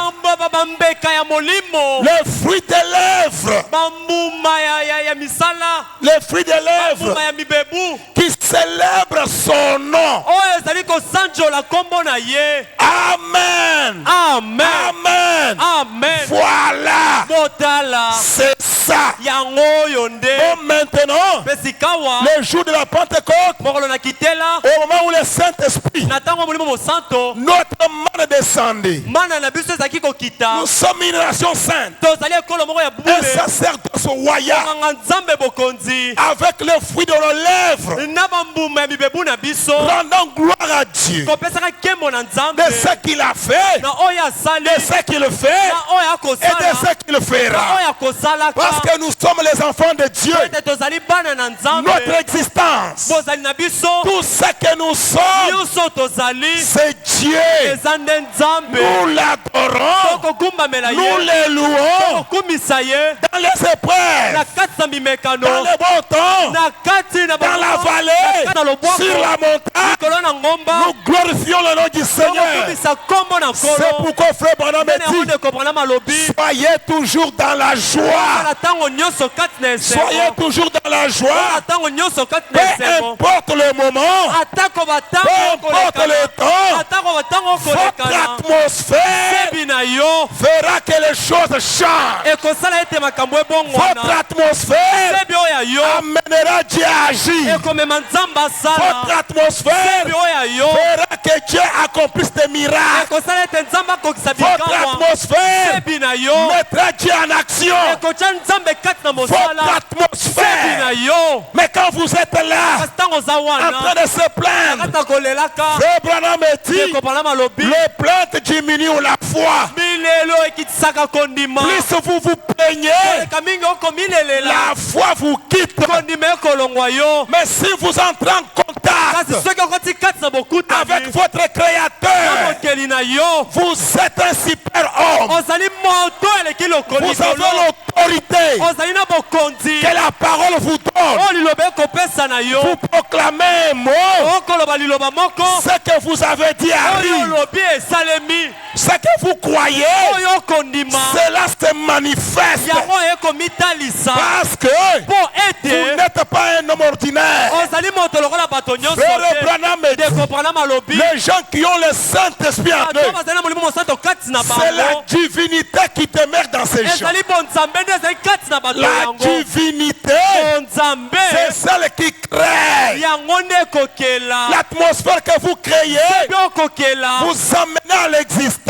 bambeka ya molimo, Le fruit des lèvres. bambuma ya misala, Le fruit des lèvres bambuma ya mibebu qui célèbre son nom. oyo ezali kosanjola kombo na ye. Amen. Amen. Amen. Amen. Voilà. Botala C'est ça. yango oyo nde Bon, maintenant, pesikawa le jour de la Pentecôte, mokolo na kitela au moment où le Saint-Esprit, na ntango molimo mosanto notre manne descendait, mana na biso ezalaki kokita, nous sommes une nation sainte, tozali ekolo moko ya un bule sacerdoce royal, nganga Nzambe bokonzi avec le fruit de nos lèvres, na bambuma ya mibebu na biso rendant gloire à Dieu kopesaka nkembo na Nzambe de ce qu'il a fait, na oyo asali de ce qu'il fait na oyo et de akosala ce qu'il na fera. oyo akosalaka. Parce que nous sommes les enfants de Dieu. Ete tozali bana na Nzambe, Notre existence, bozali na biso tout ce que nous sommes, nyonso tozali c'est Dieu. eza nde Nzambe. Nous l'adorons, tokogumbamela nous ye, les louons tokokumisa ye dans les épreuves, na kati na mimekano, dans les bons temps, na kati na dans la na vallée, kati na lobwako, sur la montagne. likolo na ngomba, Nous glorifions le nom du Seigneur. tokokumisa kombo na C'est nkolo. pourquoi frère Branham Ndenge yango dit, ndeko Branham alobi, soyez toujours dans la joie. na ntango nyonso kati na Soyez esengo, toujours dans la na joie. ntango nyonso kati na Peu esengo, importe le moment, atako batango peu importe okolekana, le temps, atako batango votre okolekana, atmosphère sebi na yo fera que les choses changent. ekosala ete makambo Votre ebongwana. atmosphère Sebi oyo ya yo amènera Dieu à agir. ekomema Nzambe asala. Votre atmosphère Sebi oyo ya yo fera que Dieu accomplisse des miracles. ekosala ete Nzambe akokisa Votre bikamwa. atmosphère Sebi na yo mettra Dieu en action. ekotya Nzambe kati na Votre mosala. Sebi atmosphère. na yo Mais quand vous êtes là, kasi ntango oza en wana train de se plaindre, kati na kolelaka Frère Branham dit, ndeko Branham alobi le plainte diminue la foi. milelo ekitisaka kondima. Plus vous vous plaignez, koleka mingi okomilelela la foi vous quitte. kondima ekolongwa yo. Mais si vous entrez en kasi contact soki okoti kati na bokutani avec votre na Créateur, mokeli na yo, vous êtes un super homme. ozali moto eleki lokoli Vous avez likolo. l'autorité ozali na bokonzi que la parole vous donne. oyo liloba ekopesa na yo. Vous proclamez un mot. okoloba liloba moko Ce que vous avez dit oyo arrive. olobi esalemi. Ce que vous croyez, oyo okondima cela se manifeste. yango ekomitalisa Parce que mpo vous ete n'êtes pas un homme ordinaire. ozali moto lokola bato nyonso Frère te. Branham dit, ndeko Branham alobi les gens qui ont le Saint-Esprit en bato eux, bazali na molimo mosantu kati na c'est la bango divinité qui demeure dans ces gens. ezali bonzambe nde ezali kati na bato La yango. divinité, bonzambe c'est celle qui crée. yango nde ekokela L'atmosphère que vous créez, mpe okokela vous amenez à l'existence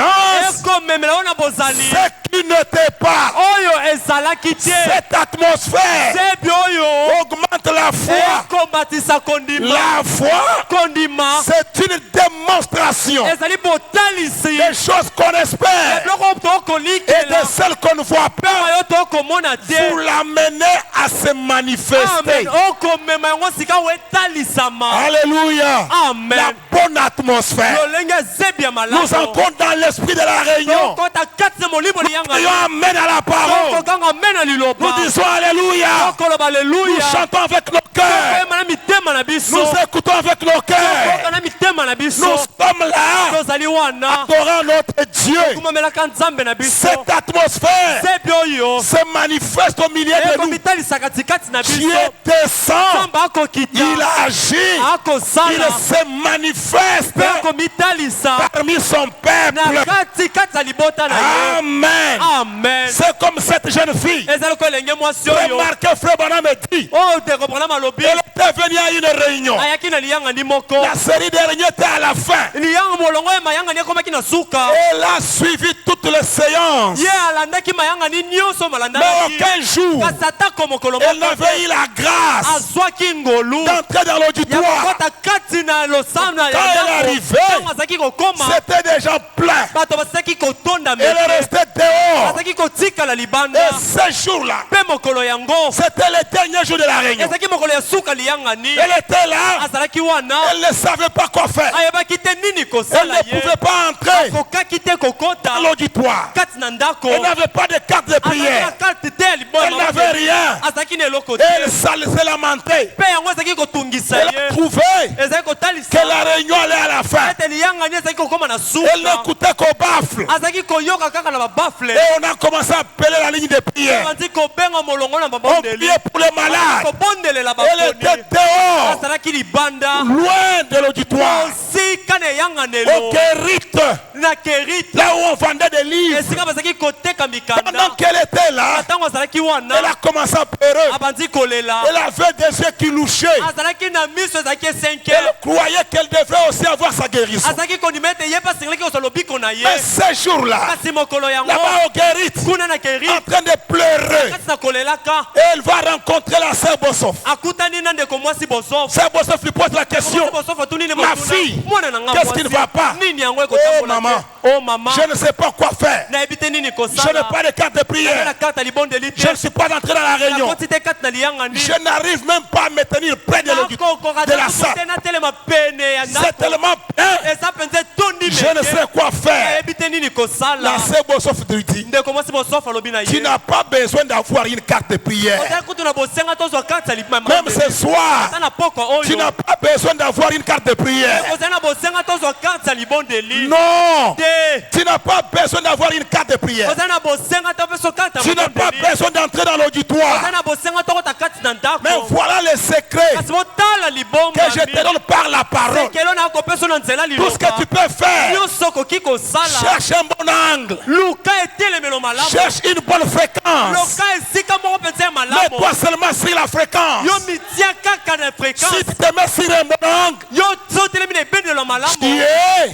ekomemela oyo na bozali ce qui n'était pas. oyo ezalaki te. Cette atmosphère sebi oyo augmente la foi. ekomatisa kondima. La foi, kondima c'est une démonstration ezali botalisi des choses qu'on espère biloko et tokolikela de celles qu'on ne voit pas. oyo tokomona te. Vous l'amenez à se manifester. amen okomema yango sika o etalisama. Alléluia. Amen. La bonne atmosphère. lolenge zebi ya malamu Nous entrons dans l'esprit de la réunion. okota kati na molimo liyanga Nous amène à la parole. okokanga mena Nous liloba disons Alléluia. okoloba Nous aleluya chantons avec nos cœurs. koyema na mitema na biso Nous écoutons avec nos cœurs. koyoka na mitema na Nous biso sommes là, tozali wana adorant notre Dieu. kumamelaka nzambe na biso. Cette atmosphère sebi oyo se manifeste au milieu de nous. ekomitalisaka katikati na Dieu biso. descend, nzambe akokita il agit, il akosala se manifeste mpe akomitalisa parmi son na peuple. katikati ya libota na ye. Amen. amen C'est comme cette jeune fille. ezali ko elenge mwasi oyo Remarquez, frère Branham dit, oyo ndeko Branham alobi elle était venue à une réunion. ayaki na liyanga ni moko La série des réunions était à la fin. liyanga molongo ya mayanga ni ekomaki na suka Elle a suivi toutes les séances. ye alandaki mayanga ni nyonso Mais malandaki aucun jour, kasi atako mokolo elle moko n'avait eu la grâce azwaki ngolu d'entrer dans ya l'auditoire. kokota kati na losana Quand elle est arrivée, ntango azalaki kokoma c'était déjà plein. bato bazalaki kotonda Elle est meke restée dehors. azalaki kotikala libanda Et ce jour-là, mpe mokolo yango c'était le dernier jour de la réunion. ezalaki mokolo ya suka liyanga ni Elle était là. azalaki wana Elle ne savait pas quoi faire. ayebaki te nini Elle kosala ne ye pouvait pas entrer akokaki te kokota dans l'auditoire. kati na ndako Elle n'avait pas de carte de azalaki na prière. karte te ya liboya Elle n'avait rien. azalaki na eloko te Elle s'est lamentée. mpe yango ezalaki kotungisa Elle a ye trouvé ezalaki que kotalisa la réunion allait à la fin. ete liyanga ni ezalaki kokóma na Elle suka n'écoutait qu'au baffle. azalaki koyoka kaka na babafle Et on a commencé à appeler la ligne de prière. bandi kobenga molongo na On babondeli priait pour les malades. kobondelela Elle était baponi dehors, azalaki libanda loin de l'auditoire, osika na au eyanganelo Kérite, na kerite là où on vendait des livres. esika bazalaki koteka mikanda Pendant qu'elle était là, ntango azalaki elle wana a commencé à pleurer. abandi kolela Elle avait des yeux qui louchaient. azalaki na miso ezalaki esenke Elle croyait qu'elle devrait aussi avoir sa guérison. azalaki kondima ete ye mpe asengelaki kozwa lobiko na ye Mais ce jour-là, kasi mokolo yango là-bas au Kérite, kuna na kerite en train de pleurer, kati na kolelaka elle va rencontrer la sœur Bossoff. akutani na ndeko mwasi bosof Sœur Bossoff lui pose la question. bosof atuni ne Ma fille, mwana na nga qu'est-ce qui ne va pas? nini yango Oh ekotambola maman, te o mama je ne sais pas quoi faire. nayebi te nini Je n'ai kosala pas de carte de na prière. karte ya libondeli te Je ne suis pas entré dans la réunion. nakoti te kati na liyanga ni Je n'arrive même pas à me tenir près de nakokoka de la te salle. natelema pene ya C'est ndako tellement plein. eza mpenza etondi Je ne sais quoi faire. nayebi te nini kosala La sœur Bossoff lui dit, ndeko mwasi bosof alobi na tu ye n'as pas besoin d'avoir une carte de prière. ozali kutu na bosenga tozwa karte ya Même ce soir, ata na pokwa tu oyo n'as pas besoin d'avoir une carte de prière. ozali na bosenga tozwa karte ya libondeli Non, te tu n'as pas besoin d'avoir une carte de prière. ozali na bosenga to mpe so karte ya Tu n'as pas libondeli besoin d'entrer dans l'auditoire. ozali na bosenga tokota kati na Mais ndako voilà le secret kasi botala libomba que je te donne par la parole. sekelo na kopesa na nzela Tout ce que tu liloba peux faire, nyonso okoki kosala cherche un bon angle, luka etelemelo malamu cherche une bonne fréquence. loka esika moko mpenza ya malamu Mets-toi seulement sur la fréquence. yo mitia kaka na Si fréquence tu te mets sur un bon angle, yo sotelemi na ebendelo malamu Dieu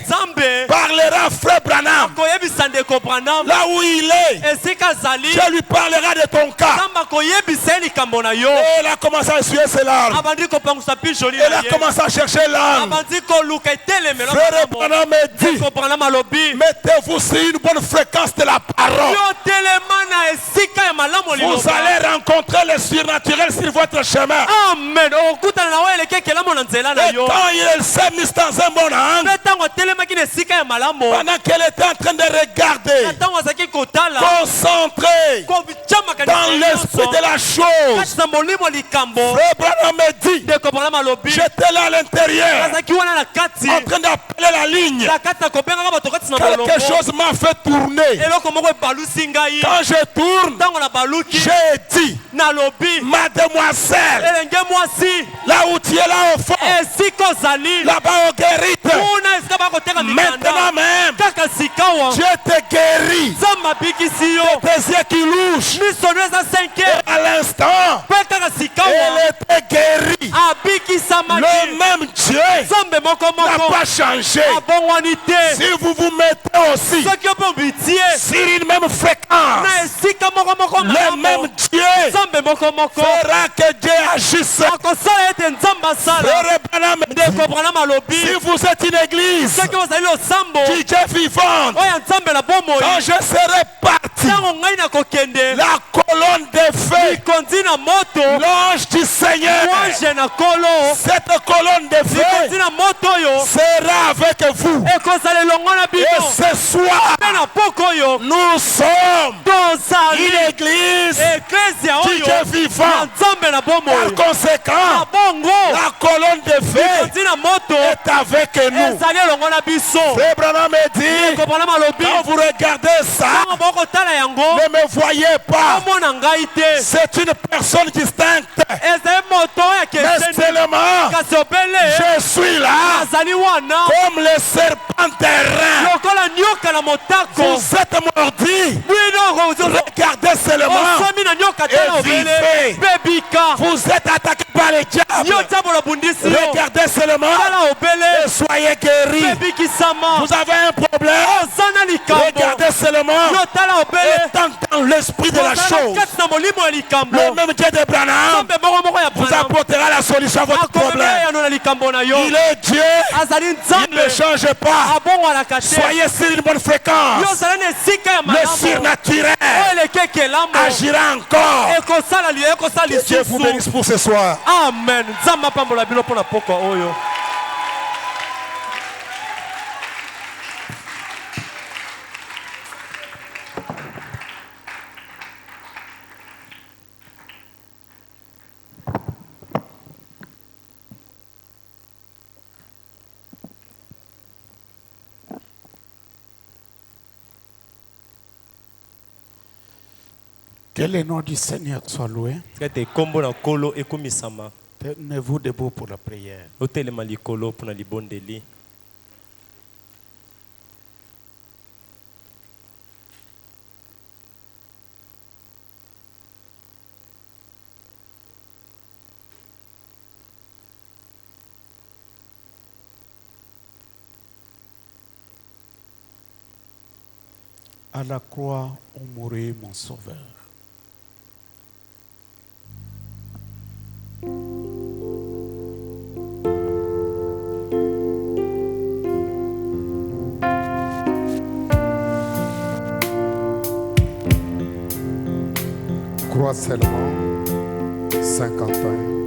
nzambe parlera à frère Branham. akoyebisa ndeko branam Là où il est, esika azali Dieu lui parlera de ton cas. nzambe akoyebisa ye likambo na yo Et elle a commencé à essuyer ses larmes. abandi kopangusa pisholi Elle na a ye commencé à chercher l'angle. abandi koluka etelemelo Frère malamu Branham me dit, ndeko branam alobi mettez-vous sur une bonne fréquence de la parole. yo telema na esika ya malamu Vous liloba allez rencontrer le surnaturel sur votre chemin. amen okutana na oyo eleki ekelamo na nzela na Et yo quand il s'est mis dans un bon angle, mpe ntango atelemaki na esika ya malamu pendant qu'elle était en train de na regarder, ntango azalaki kotala concentrée kocamaka dans l'esprit de la chose, kati na molimo likambo Frère Branham me dit, ndeko branam alobi j'étais là à l'intérieur, azalaki wana na kati en train d'appeler la ligne. na kati na kobengaka bato kati na molongo Quelque chose m'a fait tourner. eloko moko ebalusi ngai Quand je tourne, ntango nabaluki j'ai dit, nalobi mademoiselle, elenge mwasi là où tu es là au fond, esika ozali là-bas au Guérite, kuna esika bakoteka maintenant mikanda même, kaka sikawa Dieu te guérit. nzambe abikisi yo Tes yeux qui louchent, miso no eza senke à l'instant, mpe kaka sikawa elle était guérie. abikisamaki Le même Dieu nzambe moko n'a moko pas changé. abongwani te Si vous vous mettez aussi soki yo mpe obitie sur une même fréquence, na esika moko moko le malamu même Dieu nzambe moko moko fera que Dieu agisse. akosala ete nzambe asala Frère Branham dit, ndeko branam alobi si vous êtes une église soki ozali losambo du Dieu vivant, oyo nzambe na bomoi quand je serai parti, ntango ngai nakokende la colonne de feu, likondi na moto l'ange du Seigneur, wange na kolo cette colonne de likondi feu na moto oyo sera avec vous. ekozala elongo na Et bino ce soir, mpe na poko oyo nous sommes tozali une église eklesia du oyo Dieu na vivant. nzambe na Par bomoi conséquent, na bongo la colonne de feu likondi na moto est avec nous. ezali elongo na biso Frère Branham me dit, ekobana malobi quand vous regardez ça, ntango bokotala yango ne me voyez pas. omona ngai te C'est une personne distincte. ezali moto oyo Mais akeseni seulement, kasi obele je suis là azali wana comme le serpent terrain. lokola nyoka na motako Vous êtes mordi. bino Regardez seulement osomi na nyoka te na et obele vivez. mpe bika Vous êtes attaqué par les diables. yo nzambe nabundisi yo Regardez seulement tala obele et soyez guéris. mpe bikisama Vous avez un problème. oza na likambo Regardez seulement yo tala obele et tant dans l'esprit de la ozala chose. kati na molimo ya likambo Le même Dieu d'Abraham nzambe moko ya vous Branham apportera la solution à votre akomema problème. yano na likambo na yo Il est Dieu. azali Il nzambe ne change pas. abongwanaka te Soyez sur une bonne yo fréquence. ozala na esika ya Le malamu surnaturel oyo eleki ekelambo agira encore. ekosala Que Dieu vous bénisse lisusu pour ce soir. amen nzambe apambola bino mpo na pokwa oyo Que le nom du Seigneur soit loué. ete kombo na nkolo ekumisama Tenez-vous debout pour la prière. otelema likolo mpo na libondeli À la croix, on mourit mon sauveur. Crois seulement, Saint-Quentin.